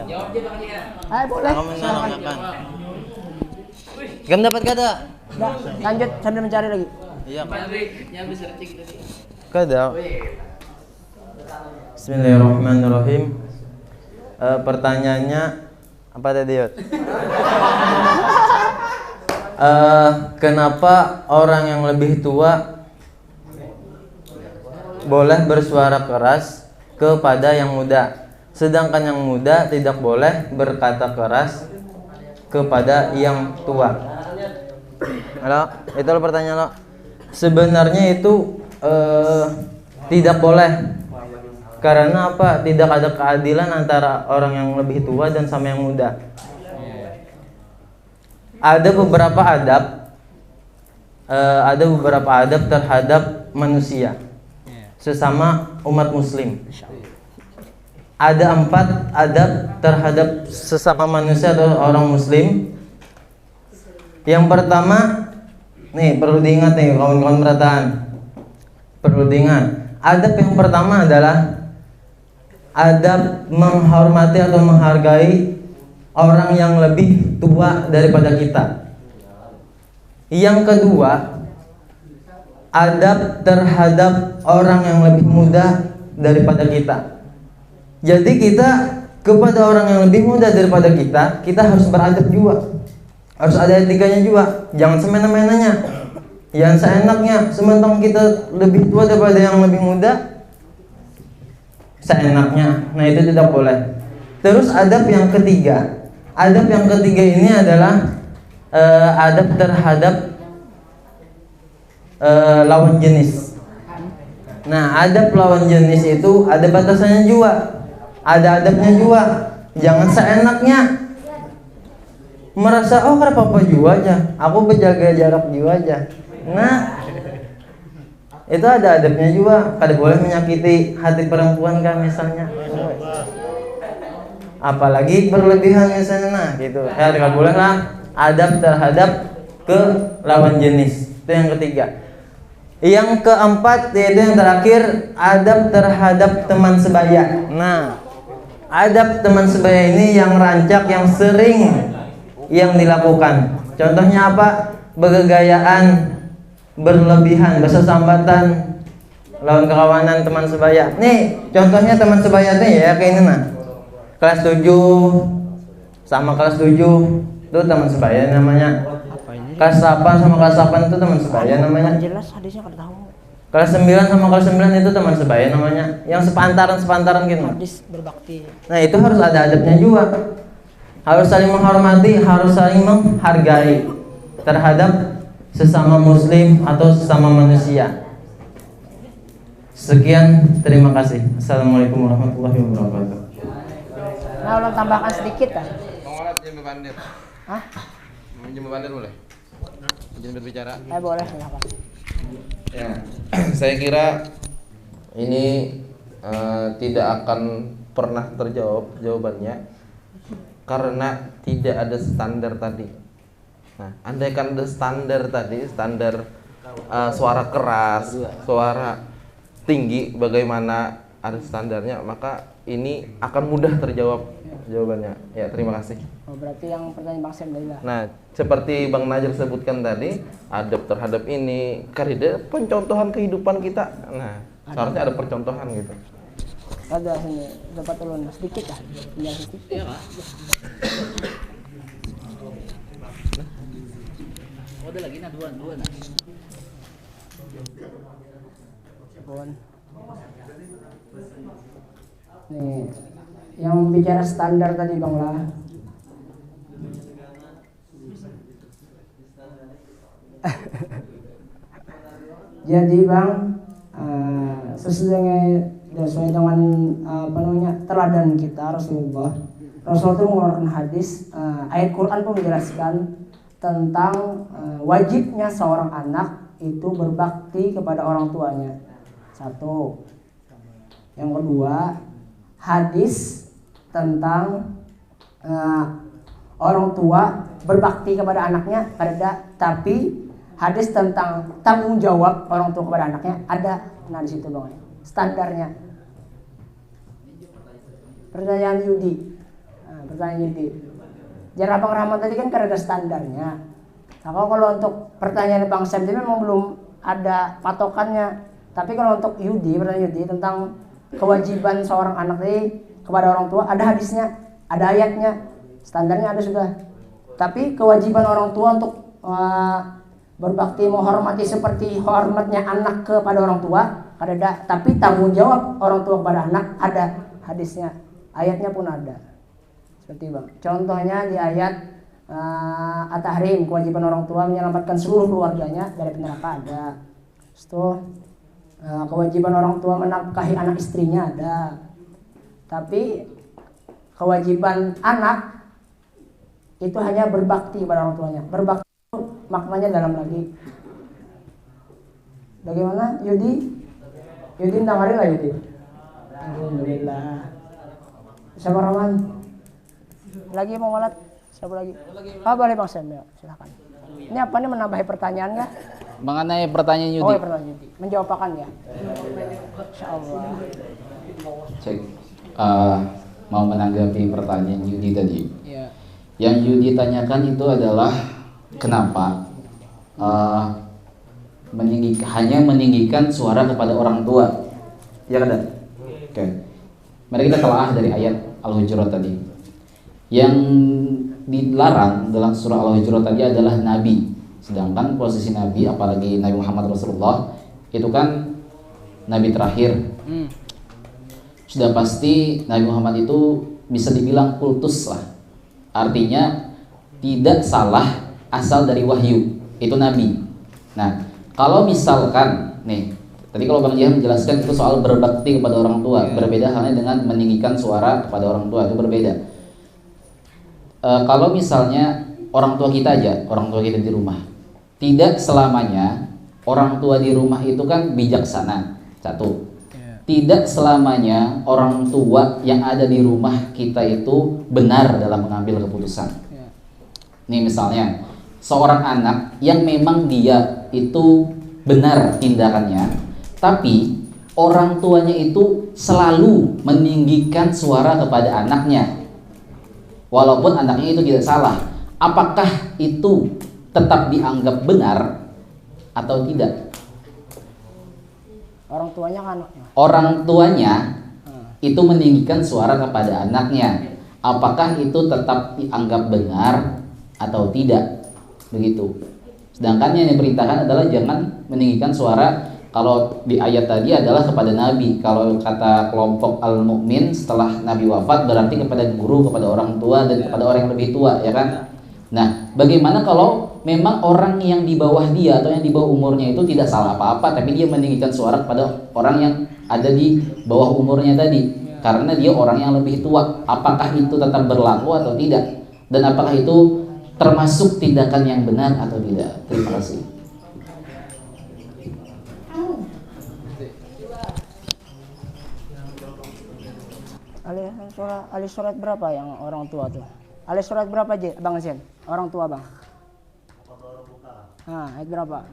Jawab aja Bang ya. Ayo boleh. Kamu menanyakan. Kamu dapat kata? Nah, lanjut sambil mencari lagi. Iya. Yang bisa cek tadi. Kada. Bismillahirrahmanirrahim. Pertanyaannya apa tadi, Yot? Kenapa orang yang lebih tua boleh bersuara keras kepada yang muda. Sedangkan yang muda tidak boleh berkata keras kepada yang tua. Halo, itu lo pertanyaan lo. Sebenarnya itu tidak boleh. Karena apa? Tidak ada keadilan antara orang yang lebih tua dan sama yang muda. Ada beberapa adab terhadap manusia sesama umat muslim. Ada 4 adab terhadap sesama manusia atau orang muslim. Yang pertama, nih perlu diingat nih kawan-kawan perataan. Perlu diingat. Adab yang pertama adalah adab menghormati atau menghargai orang yang lebih tua daripada kita. Yang kedua, adab terhadap orang yang lebih muda daripada kita. Jadi kita kepada orang yang lebih muda daripada kita harus beradab juga. Harus ada etikanya juga. Jangan semena-menanya. Yang seenaknya, sementara kita lebih tua daripada yang lebih muda, seenaknya. Nah, itu tidak boleh. Terus adab yang ketiga. Adab yang ketiga ini adalah adab terhadap lawan jenis. Nah, adab lawan jenis itu ada batasannya juga. Ada adabnya juga. Jangan seenaknya merasa oh karena papa juga aja, aku berjaga jarak juga aja. Nah, itu ada adabnya juga. Kada boleh menyakiti hati perempuan kan misalnya. Apalagi berlebihan misalnya, nah gitu. Ya tidak boleh lah. Adab terhadap ke lawan jenis. Itu yang ketiga. Yang keempat yaitu yang terakhir, adab terhadap teman sebaya. Nah, adab teman sebaya ini yang rancak, yang sering yang dilakukan. Contohnya apa? Bergegayaan, berlebihan, bersesambatan, lawan kekawanan teman sebaya. Nih, contohnya teman sebaya nih ya kayak ini nah. Kelas 7 sama kelas 7 itu teman sebaya namanya. Kelas 8 sama kelas 8 itu teman sebaya namanya. Jelas hadisnya kada tahu. Kelas 9 sama kelas 9 itu teman sebaya namanya. Yang sepantaran gitu. Hadis berbakti. Nah, itu harus ada adabnya juga. Harus saling menghormati, harus saling menghargai terhadap sesama muslim atau sesama manusia. Sekian, terima kasih. Assalamualaikum warahmatullahi wabarakatuh. Nah, ulang tambahkan sedikit kan? Mengolat jembe bandir. Hah? Jembe bandir boleh? Izin berbicara. Boleh, silakan. Ya, saya kira ini tidak akan pernah terjawab jawabannya karena tidak ada standar tadi. Nah, andaikan ada standar tadi, standar suara keras, suara tinggi, bagaimana ada standarnya, maka ini akan mudah terjawab jawabannya. Ya, terima kasih. Oh, berarti yang pertanyaan Bang Sam tadi lah. Nah, seperti Bang Najir sebutkan tadi, adab terhadap ini karena pencontohan kehidupan kita. Nah, seharusnya ada percontohan gitu. Ada sini, dapat ulun sedikit lah. Tinggal sedikit. Iya, Pak. Oh, ada lagi nah dua nah. Bon. Nih, yang bicara standar tadi Bang lah. Jadi Bang, sesuai dengan teladan kita Rasulullah. Rasul itu mengeluarkan hadis, ayat Quran pun menjelaskan tentang wajibnya seorang anak itu berbakti kepada orang tuanya. Satu. Yang kedua, hadis tentang orang tua berbakti kepada anaknya ada, tapi hadis tentang tanggung jawab orang tua kepada anaknya ada. Nah, di situ Bang standarnya. Pertanyaan Yudi. Pertanyaan Yudi. Jarak Bang Rahman tadi kan ada standarnya. Nah, kalau untuk pertanyaan Bang Sam ini memang belum ada patokannya. Tapi kalau untuk Yudi, pertanyaan Yudi tentang kewajiban seorang anak tadi kepada orang tua, ada hadisnya, ada ayatnya, standarnya ada sudah. Tapi kewajiban orang tua untuk berbakti, menghormati seperti hormatnya anak kepada orang tua, Tapi tanggung jawab orang tua kepada anak ada hadisnya, ayatnya pun ada. Seperti bang, contohnya di ayat At-Tahrim, kewajiban orang tua menyelamatkan seluruh keluarganya dari neraka ada. Setelah kewajiban orang tua menafkahi anak istrinya ada. Tapi kewajiban anak itu hanya berbakti kepada orang tuanya. Berbakti itu maknanya dalam lagi. Bagaimana Yudi? Yudi tangari lah Yudi. Alhamdulillah. Siapa Rahman? Lagi mau ngalat? Siapa lagi? Boleh Bang Sam, ya, silakan. Ini apa nih, menambahi pertanyaan nggak? Mengenai pertanyaan Yudi. Oh ya, pertanyaan Yudi. Menjawabkan ya. Insyaallah. Cek. Mau menanggapi pertanyaan Yudi tadi. Ya. Yang Yudi tanyakan itu adalah kenapa hanya meninggikan suara kepada orang tua, ya kan? Oke. Mari kita telaah dari ayat Al-Hujurat tadi. Yang dilarang dalam surah Al-Hujurat tadi adalah Nabi. Sedangkan posisi Nabi, apalagi Nabi Muhammad Rasulullah, itu kan Nabi terakhir. Sudah pasti Nabi Muhammad itu bisa dibilang kultus lah. Artinya tidak salah asal dari wahyu. Itu Nabi. Nah, kalau misalkan nih, tadi kalau Bang Jihan menjelaskan itu soal berbakti kepada orang tua, berbeda halnya dengan meninggikan suara kepada orang tua, itu berbeda. Kalau misalnya orang tua kita aja, orang tua kita di rumah, tidak selamanya orang tua di rumah itu kan bijaksana. Satu, tidak selamanya orang tua yang ada di rumah kita itu benar dalam mengambil keputusan. Nih misalnya seorang anak yang memang dia itu benar tindakannya, tapi orang tuanya itu selalu meninggikan suara kepada anaknya, walaupun anaknya itu tidak salah. Apakah itu tetap dianggap benar atau tidak? Orang tuanya kan anaknya. Orang tuanya itu meninggikan suara kepada anaknya. Apakah itu tetap dianggap benar atau tidak? Begitu. Sedangkan yang diperintahkan adalah jangan meninggikan suara. Kalau di ayat tadi adalah kepada Nabi. Kalau kata kelompok al-mu'min setelah Nabi wafat berarti kepada guru, kepada orang tua, dan kepada orang yang lebih tua, ya kan? Nah, bagaimana kalau memang orang yang di bawah dia atau yang di bawah umurnya itu tidak salah apa-apa, tapi dia meninggikan suara kepada orang yang ada di bawah umurnya tadi karena dia orang yang lebih tua? Apakah itu tetap berlaku atau tidak? Dan apakah itu termasuk tindakan yang benar atau tidak? Terima kasih. Ali surat berapa yang orang tua tuh? Ali surat berapa aja Bang Zen? Orang tua Bang. Ayat berapa?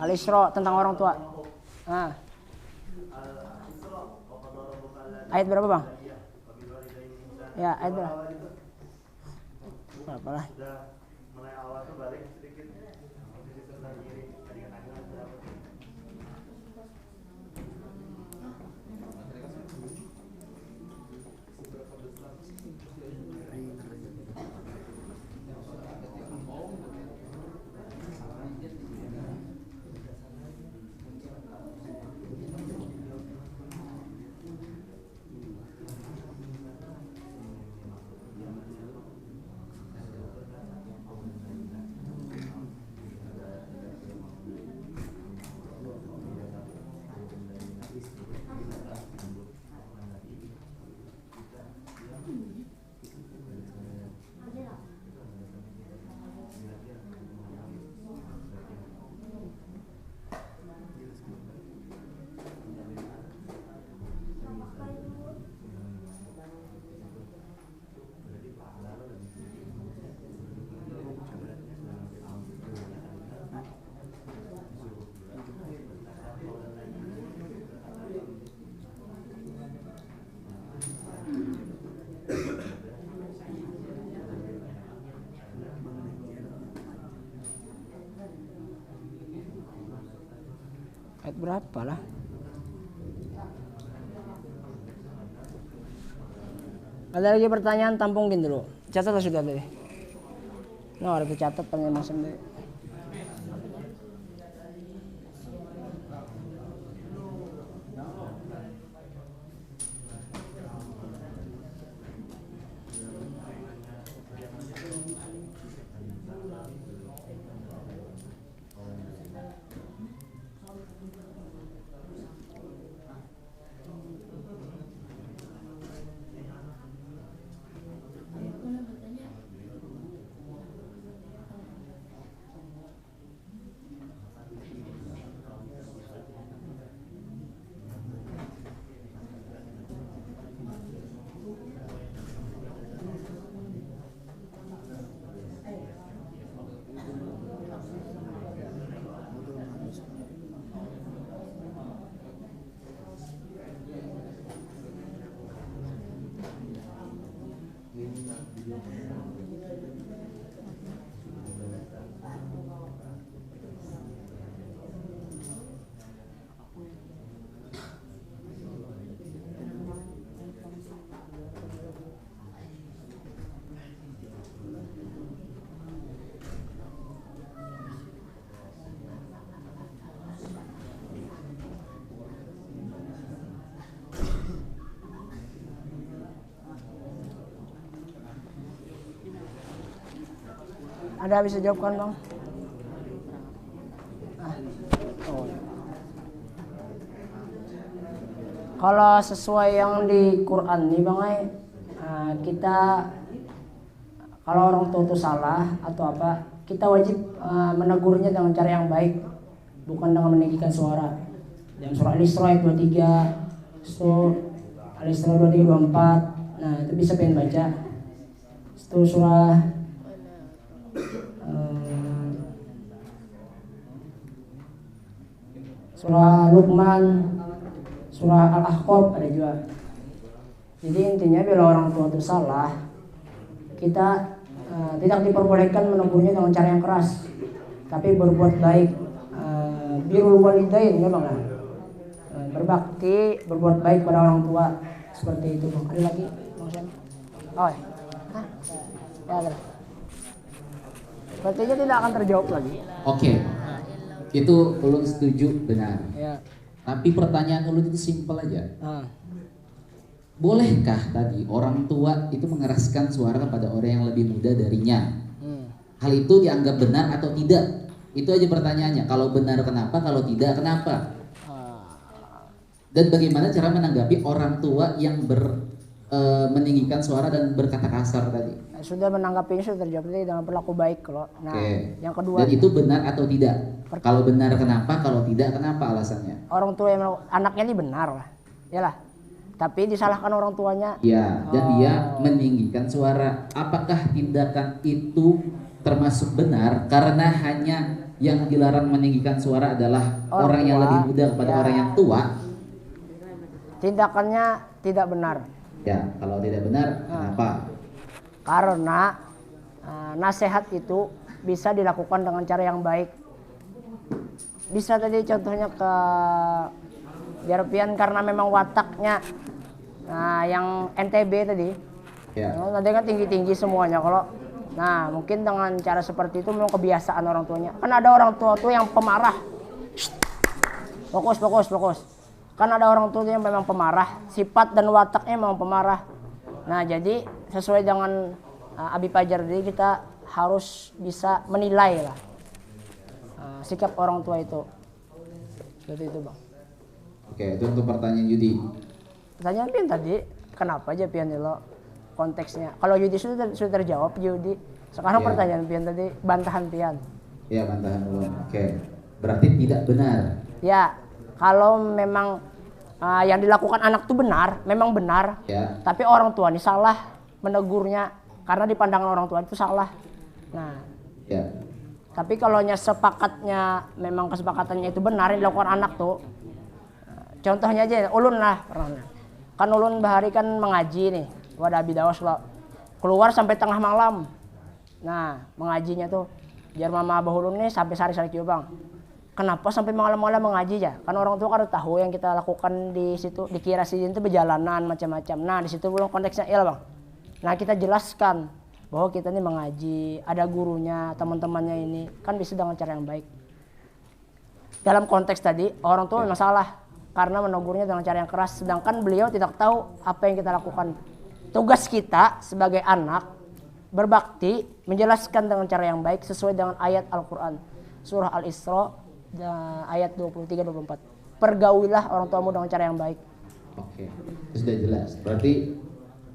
Al-Isra tentang orang tua. Ayat berapa Bang? Ya, ayat berapa? Apalah. Ayat berapa lah? Ada lagi pertanyaan, tampungin dulu. Catat sudah tadi. Nah, harus dicatat pertanyaan sendiri. Ada bisa jawabkan bang? Kalau sesuai yang di Quran nih bang, kita kalau orang tua itu salah atau apa, kita wajib menegurnya dengan cara yang baik, bukan dengan meninggikan suara. Yang surah Al-Isra ayat 23, Al-Isra 23 24. Nah itu bisa pengen baca. Itu surah surah Luqman, surah Al-Ahqaf ada juga. Jadi intinya bila orang tua itu salah, kita tidak diperbolehkan menegurnya dengan cara yang keras, tapi berbuat baik. Birrul walidain memang lah, berbakti, berbuat baik pada orang tua, seperti itu bang. Ada lagi bang Syam? Oh ya ada. Sepertinya tidak akan terjawab lagi. Oke. Itu ulun setuju benar. Ya. Tapi pertanyaan ulun itu simpel aja. Bolehkah tadi orang tua itu mengeraskan suara kepada orang yang lebih muda darinya? Hal itu dianggap benar atau tidak? Itu aja pertanyaannya. Kalau benar kenapa? Kalau tidak kenapa? Dan bagaimana cara menanggapi orang tua yang meninggikan suara dan berkata kasar tadi? Sudah menanggapinya, sudah terjawab tadi dengan berlaku baik kalau. Nah, yang kedua. Dan itu benar atau tidak? Kalau benar kenapa? Kalau tidak kenapa alasannya? Orang tua yang anaknya ini benar lah, yalah. Tapi disalahkan orang tuanya. Ya, dan dia meninggikan suara. Apakah tindakan itu termasuk benar karena hanya yang dilarang meninggikan suara adalah orang yang lebih muda kepada orang yang tua? Tindakannya tidak benar. Ya, kalau tidak benar, kenapa? Karena nasihat itu bisa dilakukan dengan cara yang baik. Bisa tadi contohnya ke Jarpian karena memang wataknya yang NTB tadi. Ya. Tadi kan tinggi-tinggi semuanya. Kalau mungkin dengan cara seperti itu memang kebiasaan orang tuanya. Kan ada orang tua tuh yang pemarah. Fokus. Kan ada orang tua yang memang pemarah, sifat dan wataknya memang pemarah. Nah, jadi sesuai dengan Abi Fajar tadi, kita harus bisa menilai lah sikap orang tua itu. Seperti itu, Bang. Oke, itu untuk pertanyaan Yudi. Pertanyaan Pian tadi, kenapa aja Pian lo konteksnya? Kalau Yudi sudah terjawab Yudi. Sekarang pertanyaan Pian tadi, bantahan Pian. Ya, bantahan dulu. Oke. Berarti tidak benar. Ya, kalau memang yang dilakukan anak itu benar, memang benar. Ya. Tapi orang tua ini salah menegurnya karena di pandangan orang tua itu salah. Nah. Ya. Tapi kalau sepakatnya memang kesepakatannya itu benar yang dilakukan anak tuh. Contohnya aja ulun lah pernah. Kan ulun bahari kan mengaji nih. Wadah bidawas lo. Keluar sampai tengah malam. Nah, mengajinya tuh biar mama abah ulun nih sampai sari-sari Bang. Kenapa sampai malam-malam mengaji ya? Kan orang tua kan tahu yang kita lakukan di situ, dikira sih itu perjalanan macam-macam. Nah, di situ belum konteksnya Bang. Nah, kita jelaskan bahwa kita ini mengaji, ada gurunya, teman-temannya ini, kan bisa dengan cara yang baik. Dalam konteks tadi, orang tua memang salah karena menegurnya dengan cara yang keras, sedangkan beliau tidak tahu apa yang kita lakukan. Tugas kita sebagai anak berbakti, menjelaskan dengan cara yang baik sesuai dengan ayat Al-Quran. Surah Al-Isra ayat 23-24. Pergaulilah orang tuamu dengan cara yang baik. Oke, itu sudah jelas. Berarti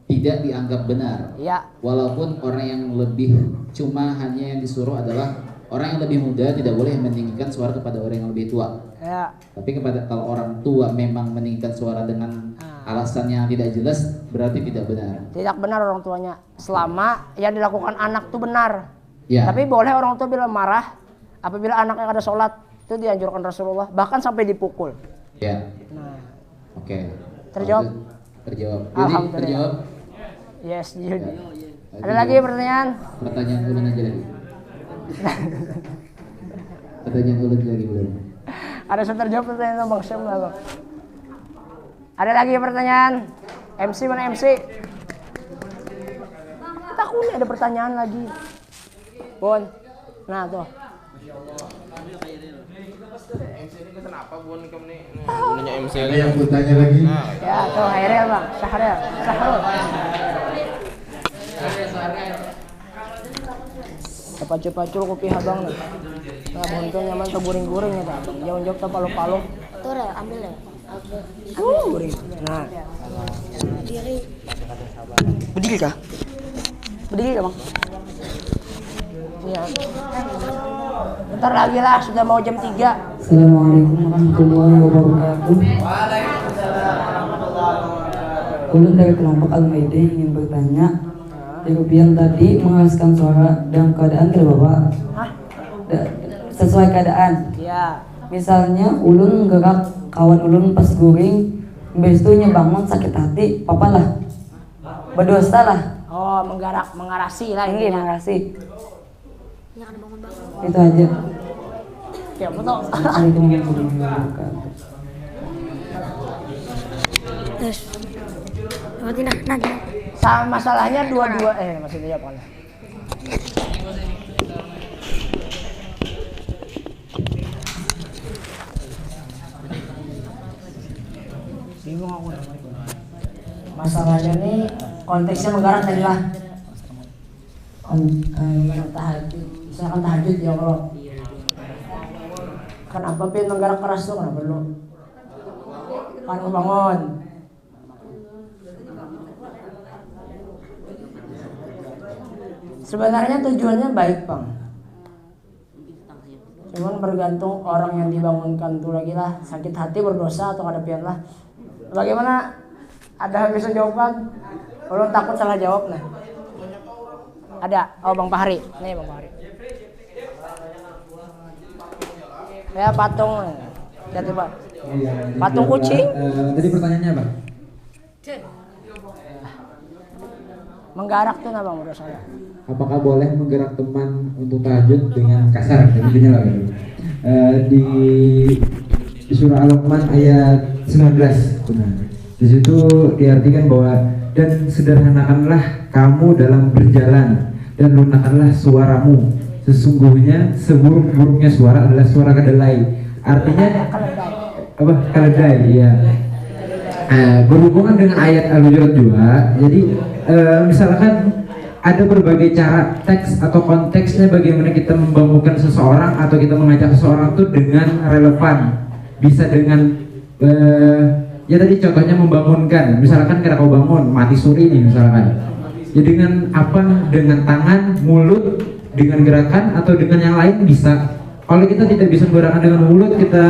tidak dianggap benar. Ya. Walaupun orang yang lebih, cuma hanya yang disuruh adalah orang yang lebih muda tidak boleh meninggikan suara kepada orang yang lebih tua. Ya. Tapi kalau orang tua memang meninggikan suara dengan alasan yang tidak jelas, berarti tidak benar. Tidak benar orang tuanya. Selama yang dilakukan anak itu benar. Ya. Tapi boleh orang tua bila marah apabila anaknya ada sholat, itu dianjurkan Rasulullah, bahkan sampai dipukul. Ya. Nah. Oke. Terjawab? Terjawab. Jadi terjawab. Yes, Yudi. Ada lagi pertanyaan? Pertanyaan ulun aja lagi. Pertanyaan ulun lagi belum? Ada yang terjawab pertanyaan Bang Syam lah, Bang. Ada lagi pertanyaan? MC mana MC? Takut ada pertanyaan lagi. Bon. Nah, tuh. Kenapa Bon ini? Nanya MC ada yang bertanya lagi? Ya, tuh Hairil Bang, Syahril. Sepacul-pacul kopi habang nih. Nah, bonto nyaman tuh guring-guring ya tak. Jauh-jauh tuh palu-palu. Tuh Re, ambil ya. Guring. Nah. Berdiri kah? Berdiri kah bang? Iya. Bentar lagi lah, sudah mau jam 3. Assalamualaikum warahmatullahi wabarakatuh. Ulun dari kelompok Al-Maide ingin bertanya, Rupiah tadi menghasilkan suara dalam keadaan tidak Bapak? Sesuai keadaan. Iya. Misalnya ulun gerak kawan ulun pas guring, habis itu bangun sakit hati, apa lah? Berdosa lah. Oh, mengarasi lah ini. Mengarasi. Jangan bangun-bangun. Itu aja. Ya, betul. Assalamualaikum warahmatullahi wabarakatuh. Terus. Nanti. Masalahnya dua-dua masih dijawab kan. Bingung aku. Masalahnya nih konteksnya menggarap tadi lah. Tahajud, misalkan tahajud ya kalau kenapa pin menggarap keras tuh kenapa lu? Kan bangun. Sebenarnya tujuannya baik bang. Cuman bergantung orang yang dibangunkan tuh lagi lah sakit hati berdosa atau ada pian lah. Bagaimana? Ada yang bisa jawabkan? Kalau takut salah jawab nah. Ada. Oh Bang Fahri. Nih Bang Fahri. Ya patung. Lihat Pak. Patung kucing. Tadi pertanyaannya apa? Menggarak tuh apa menurut saya? Apakah boleh menggerak teman untuk tahajud dengan kasar? Intinya lah gitu. Di surah Al-Luqman ayat 19 benar. Di situ diartikan bahwa dan sederhanakanlah kamu dalam berjalan dan lunakkanlah suaramu. Sesungguhnya seburuk-buruknya suara adalah suara kedelai. Artinya apa? Keledai ya. Berhubungan dengan ayat Al-Hujurat juga. Jadi misalkan ada berbagai cara teks atau konteksnya bagaimana kita membangunkan seseorang atau kita mengajak seseorang itu dengan relevan. Bisa dengan ya tadi contohnya membangunkan. Misalkan kita kau bangun mati suri nih misalkan. Ya dengan apa? Dengan tangan, mulut, dengan gerakan atau dengan yang lain bisa. Kalau kita tidak bisa menggerakkan dengan mulut, kita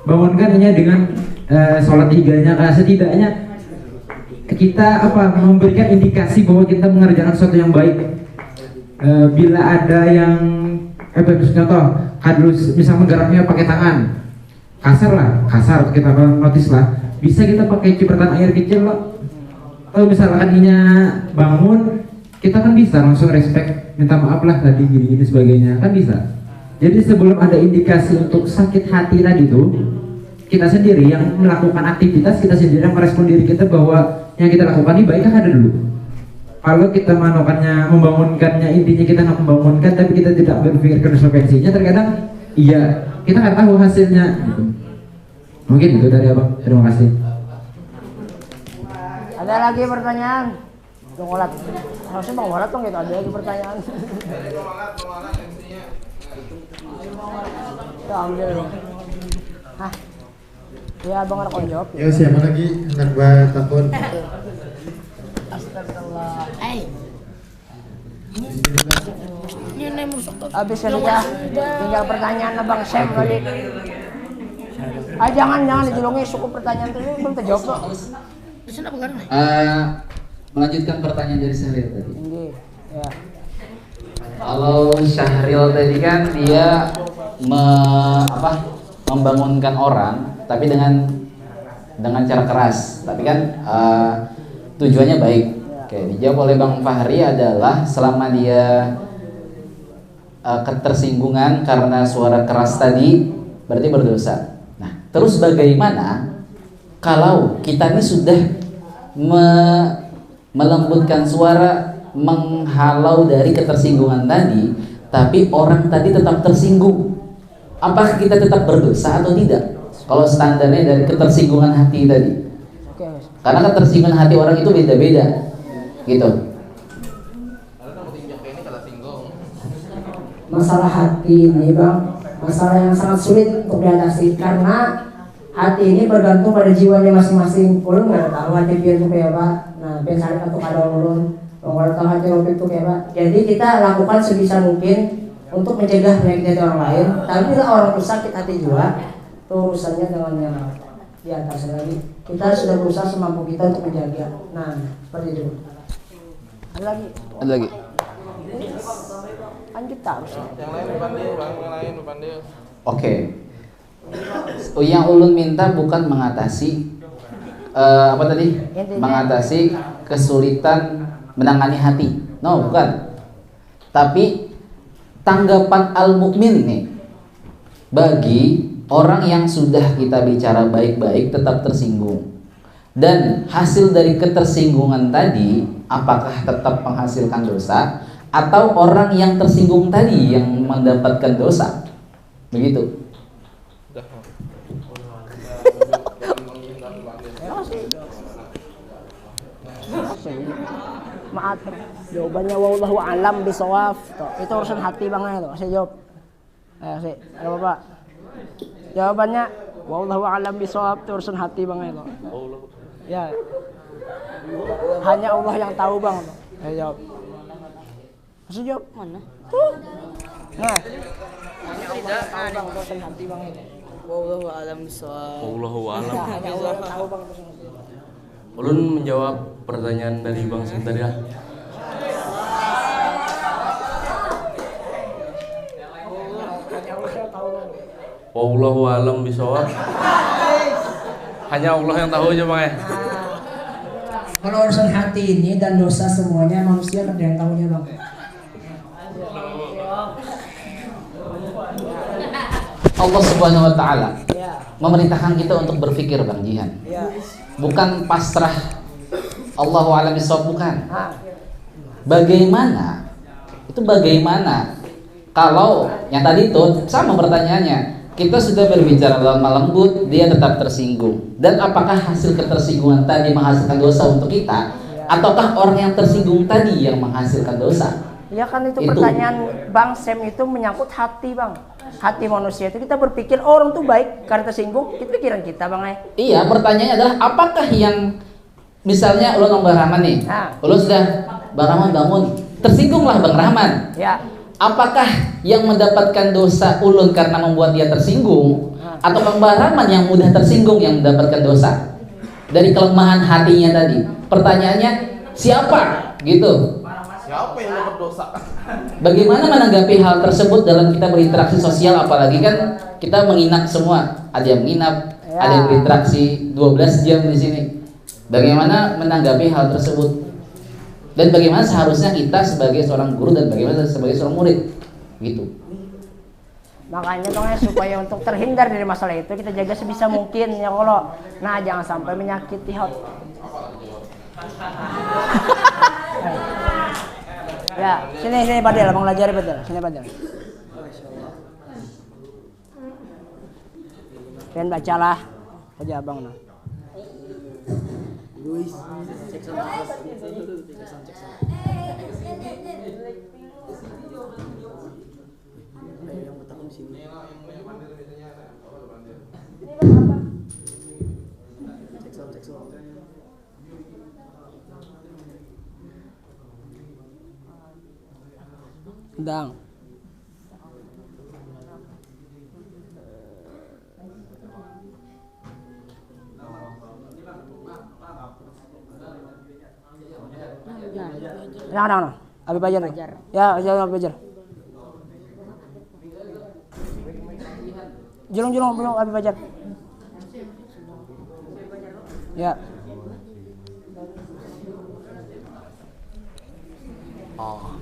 bangunkannya dengan sholat tiganya. Setidaknya kita memberikan indikasi bahwa kita mengerjakan sesuatu yang baik. Bila ada yang contoh kadus misal menggeraknya pakai tangan kasar kita notice lah, bisa kita pakai cipratan air kecil loh. Kalau misalkan ininya bangun, kita kan bisa langsung respect, minta maaf lah tadi gini sebagainya, kan bisa. Jadi sebelum ada indikasi untuk sakit hati tadi tuh, kita sendiri yang melakukan aktivitas, kita sendiri yang merespon diri kita bahwa yang kita lakukan ini baik ada dulu. Kalau kita membangunkannya, intinya kita nggak membangunkan tapi kita tidak berpikir konsekuensinya, terkadang iya kita nggak tahu hasilnya gitu. Mungkin itu dari abang. Terima kasih. Ada lagi pertanyaan? Bang Walat. Harusnya Bang Walat dong gitu, ada lagi pertanyaan. Ya ambil dong. Hah? Ya Bang Arko jawab. Ya siapa lagi? Hendak takun. Astagfirullah. Ini musuh. Habis ya tinggal pertanyaan Bang Syekh tadi. Jangan dijulungi suku pertanyaan itu belum terjawab kok. Melanjutkan pertanyaan dari Syahril tadi. Ya. Kalau Syahril tadi kan dia membangunkan orang, tapi dengan cara keras. Tapi kan tujuannya baik. Oke, dijawab oleh Bang Fahri adalah selama dia ketersinggungan karena suara keras tadi, berarti berdosa. Nah, terus bagaimana kalau kita ini sudah melembutkan suara, menghalau dari ketersinggungan tadi, tapi orang tadi tetap tersinggung, apakah kita tetap berdosa atau tidak? Kalau standarnya dari ketersinggungan hati tadi, karena ketersinggungan hati orang itu beda-beda, gitu. masalah hati ini bang, masalah yang sangat sulit untuk diatasi karena hati ini bergantung pada jiwanya masing-masing. Ulun nggak tahu hati pian itu kayak apa. Nah, pian sari atau ada ulun, kalau tahu hati ulun itu kayak apa. Jadi kita lakukan sebisa mungkin untuk mencegah penyakit hati orang lain. Tapi bila orang itu sakit hati juga, itu urusannya dengan yang di atas lagi. Kita sudah berusaha semampu kita untuk menjaga. Nah, seperti itu. Ada lagi? Ada lagi. Lanjut terus. Yang lain Pandil. Oke. Yang ulun minta bukan mengatasi apa tadi? Mengatasi kesulitan menangani hati. No, bukan. Tapi tanggapan al-mukmin nih bagi orang yang sudah kita bicara baik-baik tetap tersinggung. Dan hasil dari ketersinggungan tadi apakah tetap menghasilkan dosa atau orang yang tersinggung tadi yang mendapatkan dosa? Begitu. Maaf, jawabannya wallahu alam bisawab. Itu urusan hati bang itu. Saya jawab. Saya ada bapak. Jawabannya wallahu alam bisawab, itu urusan hati bang itu. Ya. Hanya Allah yang tahu bang. Saya jawab. Saya jawab mana? Nah. Hanya Allah yang tahu bang, urusan hati bang itu. Wallahu alam bisawab. Wallahu alam. Hanya Allah yang tahu bang urusan hati. Ulun menjawab pertanyaan dari Bang Sam tadi lah. Wallahu alam bisawab. Hanya Allah yang tahu aja Bang ya. Kalau urusan hati ini dan dosa semuanya manusia kan yang tahunya bang. Allah Subhanahu wa taala memerintahkan kita untuk berpikir Bang Jihan. Bukan pasrah Allahu a'lam bishawab, bukan. Bagaimana? Itu bagaimana kalau yang tadi itu sama pertanyaannya. Kita sudah berbicara lemah lembut, dia tetap tersinggung. Dan apakah hasil ketersinggungan tadi menghasilkan dosa untuk kita, ataukah orang yang tersinggung tadi yang menghasilkan dosa? Ya kan itu pertanyaan Bang Sam itu menyangkut hati bang. Hati manusia itu kita berpikir orang tuh baik karena tersinggung, itu pikiran kita bang. Iya, pertanyaannya adalah apakah yang misalnya ulun Bang Rahman nih, ulun sudah Bang Rahman bangun, tersinggunglah Bang Rahman. Ya. Apakah yang mendapatkan dosa ulun karena membuat dia tersinggung, atau Bang Rahman yang mudah tersinggung yang mendapatkan dosa dari kelemahan hatinya tadi? Pertanyaannya siapa? Gitu. Siapa yang dapat dosa? Bagaimana menanggapi hal tersebut dalam kita berinteraksi sosial, apalagi kan kita menginap semua, ada yang menginap, ada yang berinteraksi 12 jam di sini. Bagaimana menanggapi hal tersebut? Dan bagaimana seharusnya kita sebagai seorang guru dan bagaimana sebagai seorang murid? Gitu. Makanya dong supaya untuk terhindar dari masalah itu kita jaga sebisa mungkin ya kalau. Nah, jangan sampai menyakiti hati. Ya, sini Padel, Abang belajar Padel. Sini Padel. Kalian bacalah aja Abang nah. Dang. Nah. Abi Bajar. Ya, Abi Bajar. Julung belum Abi Bajar. Ya. Oh.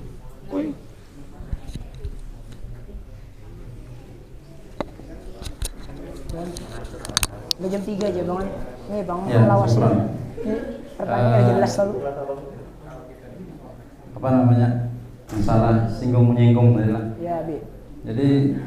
Udah jam 3 aja Bang. Nih Bang, Ya, lawas syukran. ini. Pertanyaannya jelas lalu. Apa namanya? Masalah singgung menyinggung tadi lah. Ya, Bi. Jadi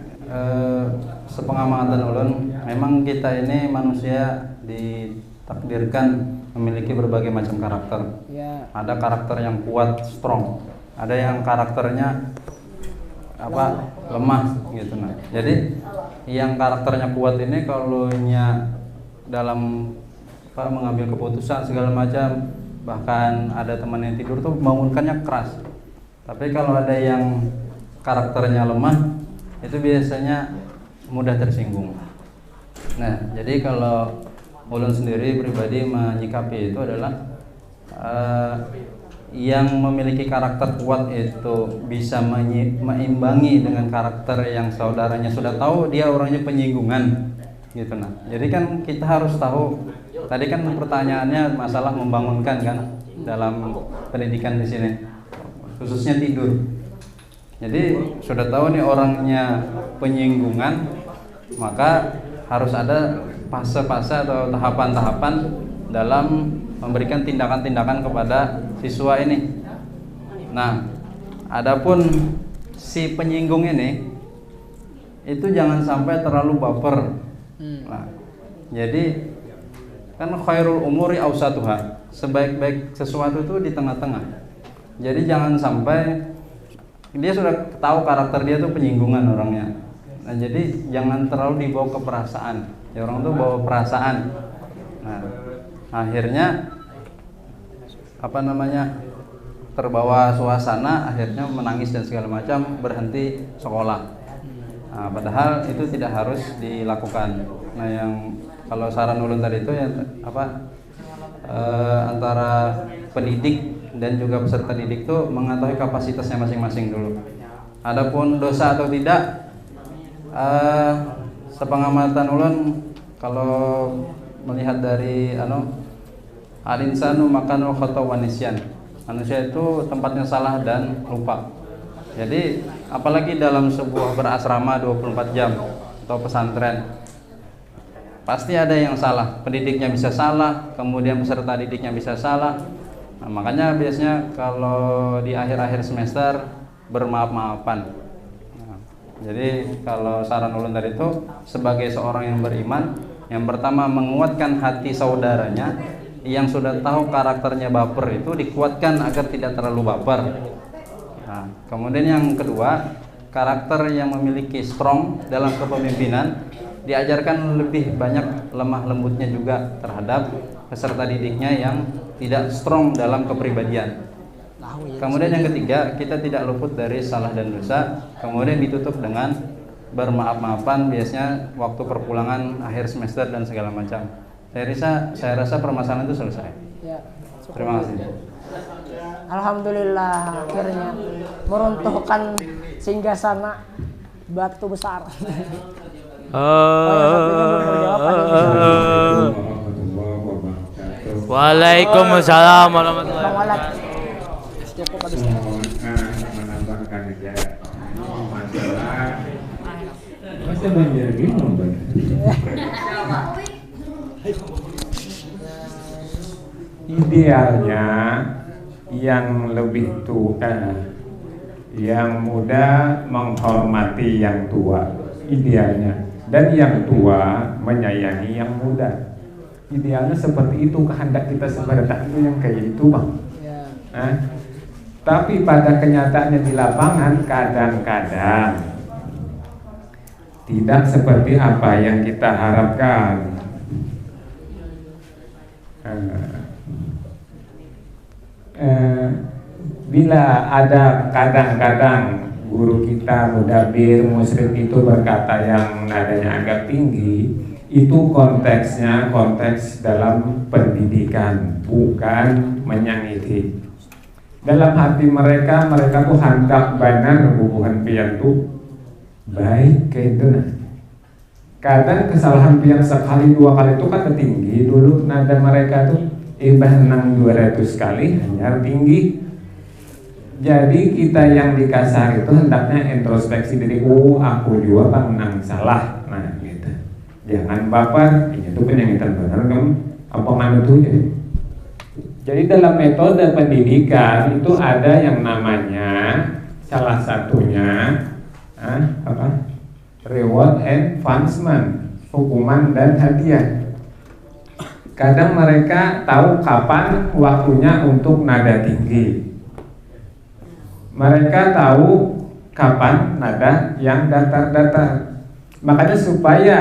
sepengamatan ulun, memang kita ini manusia ditakdirkan memiliki berbagai macam karakter. Ya. Ada karakter yang kuat, strong. Ada yang karakternya lemah gitu. Nah, jadi yang karakternya kuat ini kalau dalam mengambil keputusan segala macam, bahkan ada teman yang tidur tuh bangunkannya keras. Tapi kalau ada yang karakternya lemah, itu biasanya mudah tersinggung. Nah, jadi kalau ulun sendiri pribadi menyikapi itu adalah yang memiliki karakter kuat itu bisa meimbangi dengan karakter yang saudaranya sudah tahu dia orangnya penyinggungan gitu. Nah, jadi kan kita harus tahu, tadi kan pertanyaannya masalah membangunkan kan dalam pendidikan di sini, khususnya tidur. Jadi sudah tahu nih orangnya penyinggungan, maka harus ada fase-fase atau tahapan-tahapan dalam memberikan tindakan-tindakan kepada siswa ini. Nah, adapun si penyinggung ini itu jangan sampai terlalu baper. Nah, jadi kan khairul umuri awsatuha, sebaik-baik sesuatu itu di tengah-tengah. Jadi jangan sampai dia sudah tahu karakter dia tuh penyinggungan orangnya. Nah, jadi jangan terlalu dibawa ke perasaan. Ya, orang tuh bawa perasaan. Nah, akhirnya terbawa suasana, akhirnya menangis dan segala macam, berhenti sekolah. Nah, padahal itu tidak harus dilakukan. Nah, yang kalau saran ulun tadi itu antara pendidik dan juga peserta didik itu mengetahui kapasitasnya masing-masing dulu. Adapun dosa atau tidak, sepengamatan ulun kalau melihat dari al-insanu makanul khata wa nisyan. Manusia itu tempatnya salah dan lupa. Jadi apalagi dalam sebuah berasrama 24 jam atau pesantren, pasti ada yang salah. Pendidiknya bisa salah, kemudian peserta didiknya bisa salah. Nah, makanya biasanya kalau di akhir-akhir semester bermaaf-maafan. Nah, jadi kalau saran ulun tadi itu, sebagai seorang yang beriman, yang pertama menguatkan hati saudaranya yang sudah tahu karakternya baper itu dikuatkan agar tidak terlalu baper. Nah, kemudian yang kedua, karakter yang memiliki strong dalam kepemimpinan diajarkan lebih banyak lemah lembutnya juga terhadap peserta didiknya yang tidak strong dalam kepribadian. Kemudian yang ketiga, kita tidak luput dari salah dan dosa, kemudian ditutup dengan bermaaf-maafan, biasanya waktu perpulangan akhir semester dan segala macam. Saya rasa permasalahan itu selesai. Ya, terima kasih. Alhamdulillah, akhirnya meruntuhkan singgasana batu besar. Waalaikumsalam warahmatullahi wabarakatuh. Menambahkan aja masalah masa banjir minum. Idealnya yang lebih tua, yang muda menghormati yang tua, idealnya, dan yang tua menyayangi yang muda. Idealnya seperti itu, kehendak kita sebenarnya itu yang kayak itu, Bang. Nah, tapi pada kenyataannya di lapangan kadang-kadang tidak seperti apa yang kita harapkan. Bila ada kadang-kadang guru kita mudabir muslim itu berkata yang nadanya agak tinggi, itu konteksnya konteks dalam pendidikan, bukan menyangiti. Dalam hati mereka tuh hendak benar hubungan pian tuh baik kayak itu. Nah, kadang kesalahan pian sekali dua kali itu kan tinggi dulu nada mereka tuh nang 200 kali hanya tinggi. Jadi kita yang dikasar itu hendaknya introspeksi diri, aku juga kan nang salah. Nah gitu, jangan baper, ini tuh penyangitan benar kamu apa mana tuh ya. Jadi dalam metode pendidikan itu ada yang namanya salah satunya reward and punishment, hukuman dan hadiah. Kadang mereka tahu kapan waktunya untuk nada tinggi. Mereka tahu kapan nada yang datar-datar. Makanya supaya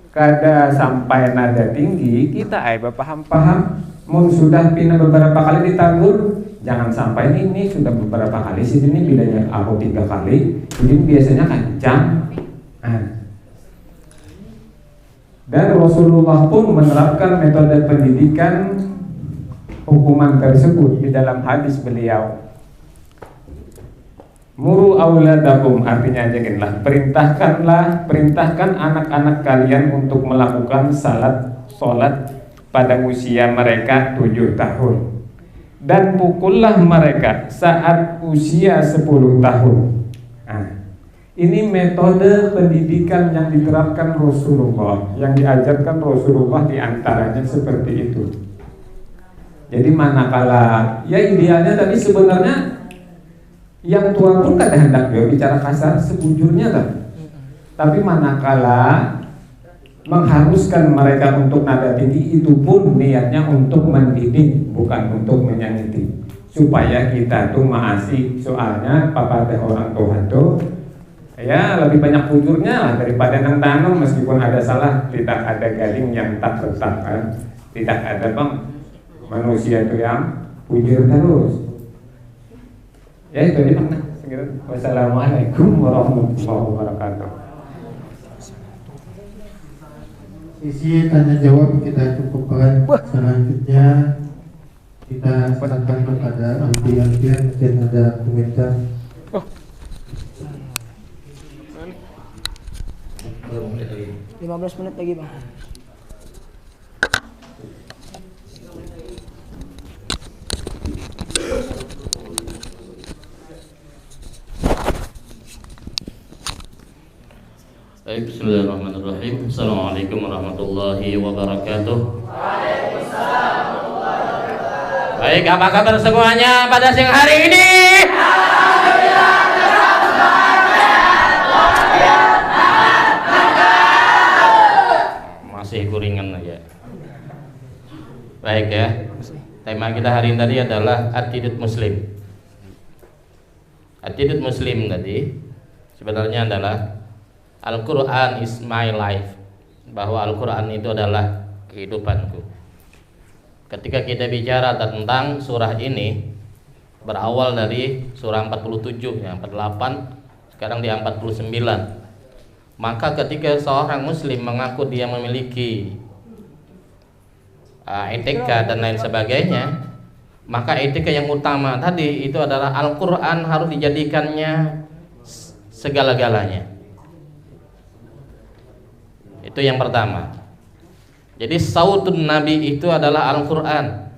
kada sampai nada tinggi, kita paham-paham. Mun sudah pina beberapa kali ditagur, jangan sampai ini sudah beberapa kali sih, ini bilanya aku 3 kali, ini biasanya kencang. Dan Rasulullah pun menerapkan metode pendidikan hukuman tersebut di dalam hadis beliau. Muru auladakum, artinya janganlah, perintahkan anak-anak kalian untuk melakukan sholat pada usia mereka 7 tahun, dan pukullah mereka saat usia 10 tahun. Ini metode pendidikan yang diterapkan Rasulullah, yang diajarkan Rasulullah, diantaranya seperti itu. Jadi manakala, ya idealnya tadi sebenarnya yang tua pun kada hendak bicara kasar sebujurnya tapi manakala mengharuskan mereka untuk nada tinggi, itu pun niatnya untuk mendidik, bukan untuk menyakiti, supaya kita tuh maasi. Soalnya papa teh orang tua tuh ya lebih banyak bujurnya lah daripada nang tanam, meskipun ada salah, tidak ada gading yang tak retak kan? Tidak ada manusia itu yang bujur terus. Ya itu dia makna. Wassalamualaikum warahmatullahi wabarakatuh. Sisi tanya jawab kita cukupkan. Selanjutnya kita serahkan kepada anti-anti dan ada komentar. 15 menit lagi bang. Baik, bismillahirrahmanirrahim. Assalamualaikum warahmatullahi wabarakatuh. Waalaikumsalam warahmatullahi wabarakatuh. Baik, apa kabar semuanya pada siang hari ini? Masih kuringan aja. Baik ya. Tema kita hari ini tadi adalah attitude muslim. Attitude muslim tadi sebenarnya adalah Al-Quran is my life, bahwa Al-Quran itu adalah kehidupanku. Ketika kita bicara tentang surah ini, berawal dari surah 47 yang 48, sekarang di 49. Maka ketika seorang muslim mengaku dia memiliki etika dan lain sebagainya, maka etika yang utama tadi itu adalah Al-Quran harus dijadikannya segala-galanya. Itu yang pertama. Jadi sautun Nabi itu adalah Al-Quran.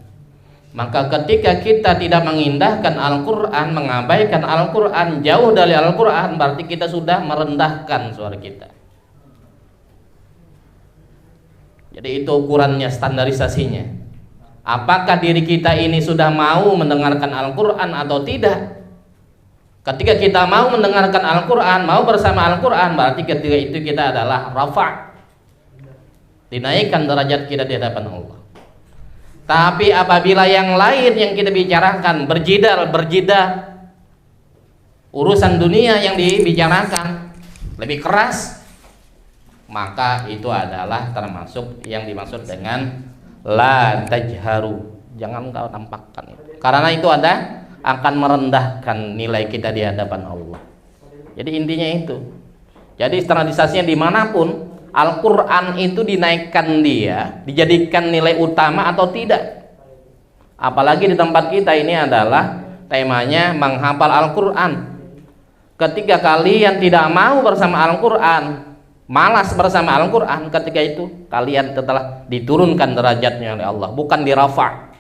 Maka ketika kita tidak mengindahkan Al-Quran, mengabaikan Al-Quran, jauh dari Al-Quran, berarti kita sudah merendahkan suara kita. Jadi itu ukurannya, standarisasinya. Apakah diri kita ini sudah mau mendengarkan Al-Quran atau tidak? Ketika kita mau mendengarkan Al-Quran, mau bersama Al-Quran, berarti ketika itu kita adalah rafa', dinaikkan derajat kita di hadapan Allah. Tapi apabila yang lain yang kita bicarakan berjidal, urusan dunia yang dibicarakan lebih keras, maka itu adalah termasuk yang dimaksud dengan la tajharu, jangan kau tampakkan itu. Karena itu akan merendahkan nilai kita di hadapan Allah. Jadi intinya itu. Jadi standarisasinya dimanapun, Al-Quran itu dinaikkan dia, dijadikan nilai utama atau tidak. Apalagi di tempat kita ini adalah temanya menghafal Al-Quran. Ketika kalian tidak mau bersama Al-Quran, malas bersama Al-Quran, ketika itu kalian telah diturunkan derajatnya oleh Allah, bukan dirafa'.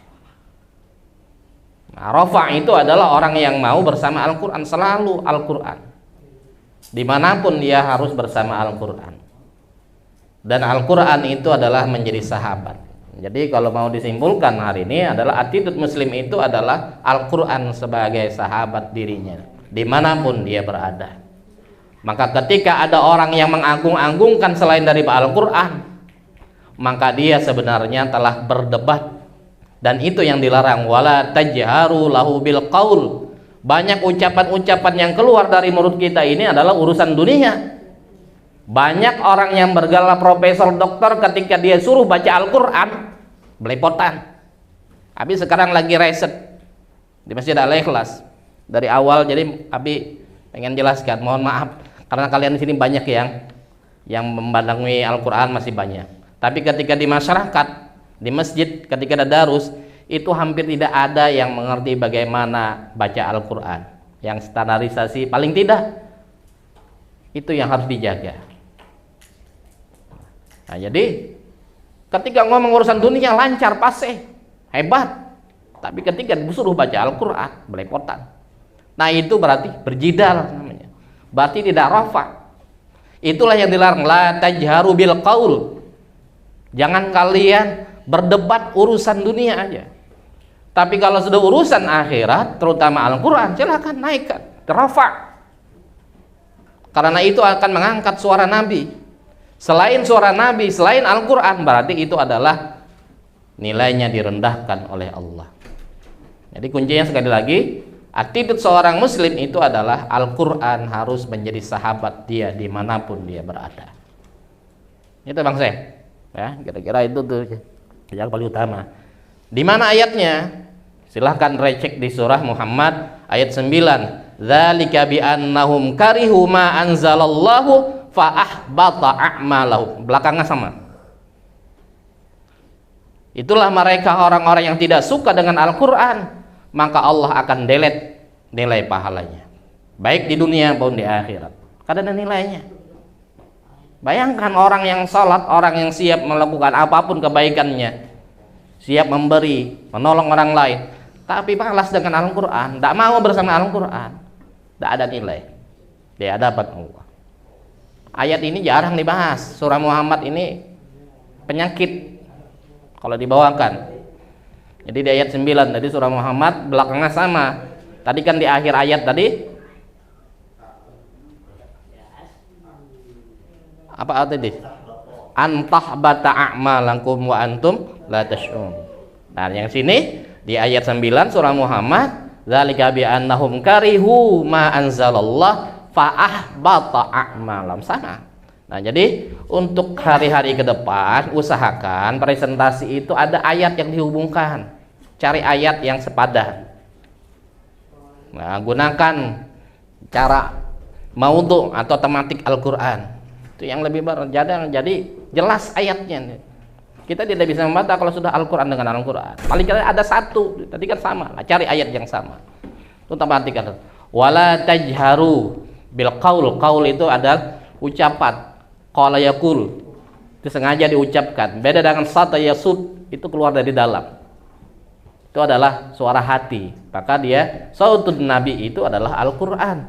Nah, rafa' itu adalah orang yang mau bersama Al-Quran, selalu Al-Quran. Dimanapun dia harus bersama Al-Quran. Dan Al-Quran itu adalah menjadi sahabat. Jadi kalau mau disimpulkan hari ini adalah attitude muslim itu adalah Al-Quran sebagai sahabat dirinya, dimanapun dia berada. Maka ketika ada orang yang mengagung-agungkan selain dari Al-Quran, maka dia sebenarnya telah berdebat. Dan itu yang dilarang, wala tajharu lahu bil qaul, Banyak ucapan-ucapan yang keluar dari mulut kita ini adalah urusan dunia. Banyak orang yang bergelar profesor, doktor, ketika dia suruh baca Al-Quran belepotan. Habis sekarang lagi riset di Masjid Al-Ikhlas dari awal. Jadi Abi pengen jelaskan, mohon maaf karena kalian di sini banyak yang memandangui Al-Quran masih banyak. Tapi ketika di masyarakat, di masjid, ketika ada darus, itu hampir tidak ada yang mengerti bagaimana baca Al-Quran. Yang standarisasi paling tidak, itu yang harus dijaga. Nah, jadi ketika ngomong urusan dunia lancar, pase, hebat. Tapi ketika disuruh baca Al-Quran, belepotan. Nah, itu berarti berjidal namanya. Berarti tidak rafa. Itulah yang dilarang, la tajharu bil qaul. Jangan kalian berdebat urusan dunia aja. Tapi kalau sudah urusan akhirat, terutama Al-Quran, silakan naikkan, rafa. Karena itu akan mengangkat suara Nabi. Selain suara Nabi, selain Al-Quran, berarti itu adalah nilainya direndahkan oleh Allah. Jadi kuncinya sekali lagi, attitude seorang muslim itu adalah Al-Quran harus menjadi sahabat dia dimanapun dia berada. Itu Bang Syekh. Ya, kira-kira itu tuh yang paling utama. Di mana ayatnya? Silahkan recek di surah Muhammad ayat 9. Dzalika bi annahum karihu ma anzalallahu fa ahbata a'malahum. Belakangnya sama. Itulah mereka orang-orang yang tidak suka dengan Al-Quran, maka Allah akan delete nilai pahalanya, baik di dunia maupun di akhirat. Karena ada nilainya. Bayangkan orang yang sholat, orang yang siap melakukan apapun kebaikannya, siap memberi, menolong orang lain, tapi balas dengan Al-Quran, tidak mau bersama Al-Quran, tidak ada nilai di hadapan Allah. Ayat ini jarang dibahas. Surah Muhammad ini penyakit kalau dibawakan. Jadi di ayat 9 tadi surah Muhammad, belakangnya sama. Tadi kan di akhir ayat tadi apa tadi? Antahbata a'malakum wa antum la tash'urun. Nah, yang sini di ayat 9 surah Muhammad, dzalika bi annahum karihu ma anzalallah fa ahbata a'malam, sama. Nah, jadi untuk hari-hari ke depan usahakan presentasi itu ada ayat yang dihubungkan. Cari ayat yang sepadan. Nah, gunakan cara maudhu atau tematik Al-Qur'an. Itu yang lebih berjadang, jadi jelas ayatnya. Kita tidak bisa membaca kalau sudah Al-Quran dengan Al-Quran. Paling kira ada satu, tadi kan sama. Cari ayat yang sama. Itu perhatikan. Wala tajharu bil qaul. Qaul itu adalah ucapan. Qala yaqul. Itu sengaja diucapkan. Beda dengan sata yasud, itu keluar dari dalam. Itu adalah suara hati. Maka dia sautun Nabi itu adalah Al-Quran.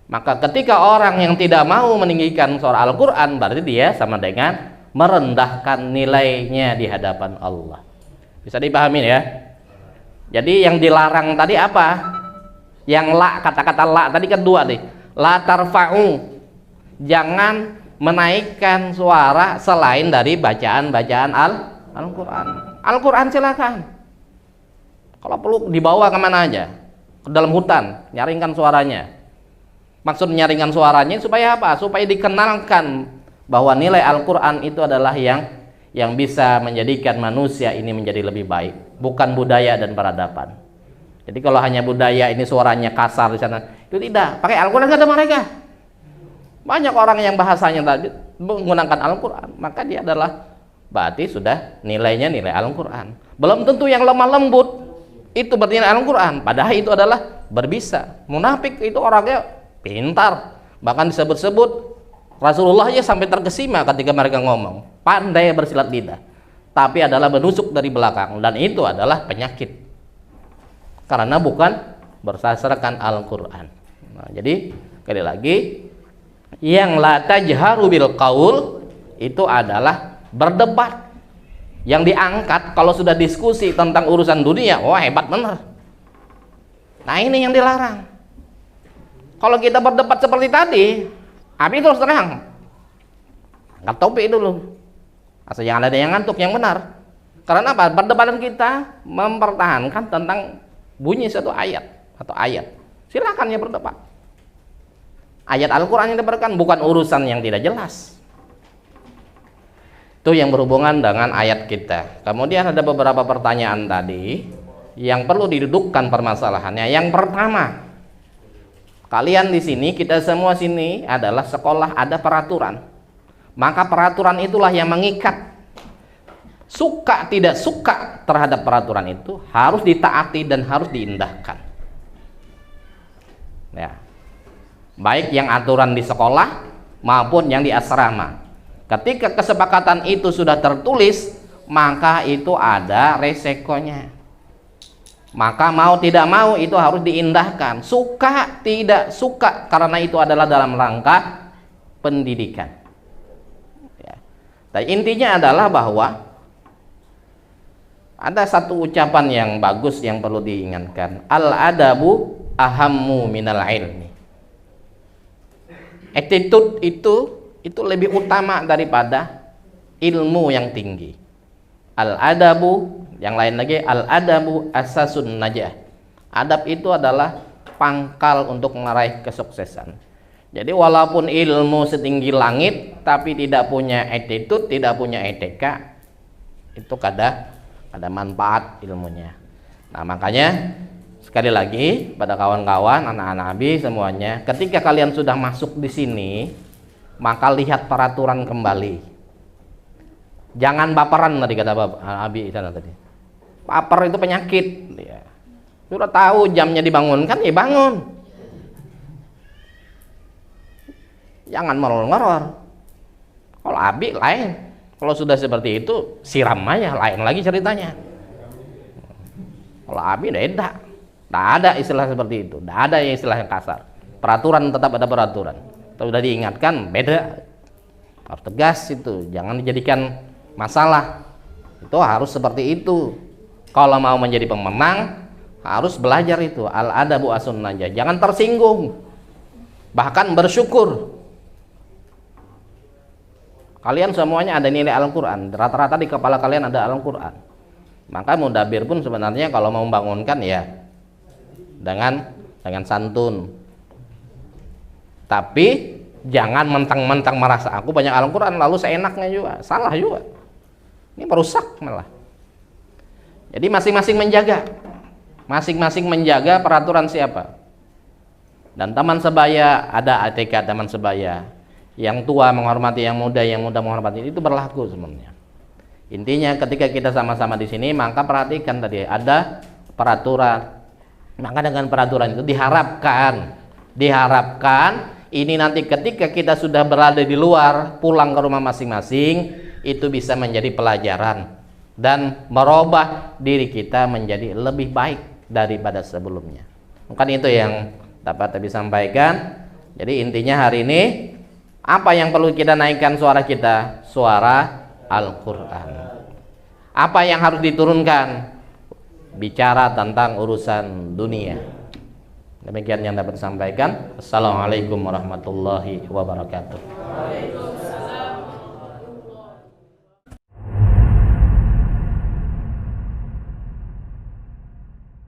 Maka ketika orang yang tidak mau meninggikan suara Al-Quran, berarti dia sama dengan merendahkan nilainya di hadapan Allah. Bisa dipahami ya? Jadi yang dilarang tadi apa? Yang la, kata-kata la tadi kan dua nih. La tarfa'u. Jangan menaikkan suara selain dari bacaan-bacaan Al-Quran. Al-Quran silakan. Kalau perlu dibawa kemana aja, ke dalam hutan, nyaringkan suaranya. Maksud nyaringkan suaranya supaya apa? Supaya dikenalkan bahwa nilai Al-Quran itu adalah yang bisa menjadikan manusia ini menjadi lebih baik, bukan budaya dan peradaban. Jadi kalau hanya budaya ini suaranya kasar di sana, itu tidak. Pakai Al-Quran kata mereka. Banyak orang yang bahasanya tadi menggunakan Al-Quran, maka dia adalah berarti sudah nilainya nilai Al-Quran. Belum tentu yang lemah lembut itu bernilai Al-Quran, padahal itu adalah berbisa. Munafik itu orangnya pintar, bahkan disebut-sebut Rasulullah aja sampai terkesima ketika mereka ngomong, pandai bersilat lidah, tapi adalah menusuk dari belakang, dan itu adalah penyakit karena bukan bersasarkan Al-Quran. Nah, jadi sekali lagi, yang la tajharu bil qaul itu adalah berdebat. Yang diangkat kalau sudah diskusi tentang urusan dunia, wah hebat bener. Nah, ini yang dilarang. Kalau kita berdebat seperti tadi, Abi terus terang, angkat topi dulu. Asal jangan ada yang ngantuk, yang benar. Karena apa? Perdebatan kita mempertahankan tentang bunyi satu ayat. atau ayat, silakan ya berdebat. Ayat Al-Quran yang didebatkan, bukan urusan yang tidak jelas. Itu yang berhubungan dengan ayat kita. Kemudian ada beberapa pertanyaan tadi yang perlu didudukkan permasalahannya. Yang pertama, kalian di sini, kita semua sini adalah sekolah, ada peraturan. Maka peraturan itulah yang mengikat. Suka tidak suka terhadap peraturan itu harus ditaati dan harus diindahkan. Ya. Baik yang aturan di sekolah maupun yang di asrama. Ketika kesepakatan itu sudah tertulis, maka itu ada resikonya. Maka mau tidak mau itu harus diindahkan. Suka tidak suka, karena itu adalah dalam rangka pendidikan. Ya. Dan intinya adalah bahwa ada satu ucapan yang bagus yang perlu diingatkan. Al-adabu ahammu minal ilmi. Attitude itu lebih utama daripada ilmu yang tinggi. Al-adabu, yang lain lagi, al-adabu asasun najah. Adab itu adalah pangkal untuk meraih kesuksesan. Jadi walaupun ilmu setinggi langit tapi tidak punya attitude, tidak punya etika, itu ada manfaat ilmunya. Nah, makanya sekali lagi pada kawan-kawan, anak-anak Abi semuanya, ketika kalian sudah masuk di sini, maka lihat peraturan kembali. Jangan baperan, tadi kata Abi sana tadi. Baper itu penyakit. Ya. Sudah tahu jamnya dibangunkan, ya bangun. Jangan meror-meror. Kalau Abi lain. Kalau sudah seperti itu, siram aja, lain lagi ceritanya. Kalau Abi beda. Tidak ada istilah seperti itu, tidak ada istilah yang kasar. Peraturan tetap ada peraturan. Kalau sudah diingatkan, beda. Harus tegas itu, jangan dijadikan masalah. Itu harus seperti itu. Kalau mau menjadi pemenang, harus belajar itu. Al-adabu asun najah. Jangan tersinggung, bahkan bersyukur. Kalian semuanya ada nilai Al-Quran. Rata-rata di kepala kalian ada Al-Quran. Maka mudabir pun sebenarnya kalau mau membangunkan ya dengan santun. Tapi jangan mentang-mentang merasa aku banyak Al-Quran lalu seenaknya juga, salah juga. Ini merusak malah. Jadi masing-masing menjaga peraturan siapa. Dan teman sebaya, ada etika teman sebaya. Yang tua menghormati yang muda menghormati, itu berlaku sebenarnya. Intinya ketika kita sama-sama di sini, maka perhatikan tadi ada peraturan. Maka dengan peraturan itu diharapkan ini nanti ketika kita sudah berada di luar, pulang ke rumah masing-masing, itu bisa menjadi pelajaran dan merubah diri kita menjadi lebih baik daripada sebelumnya. Mungkin itu yang dapat saya sampaikan. Jadi intinya hari ini, apa yang perlu kita naikkan suara kita? Suara Al-Quran. Apa yang harus diturunkan? Bicara tentang urusan dunia. Demikian yang dapat disampaikan. Assalamualaikum warahmatullahi wabarakatuh.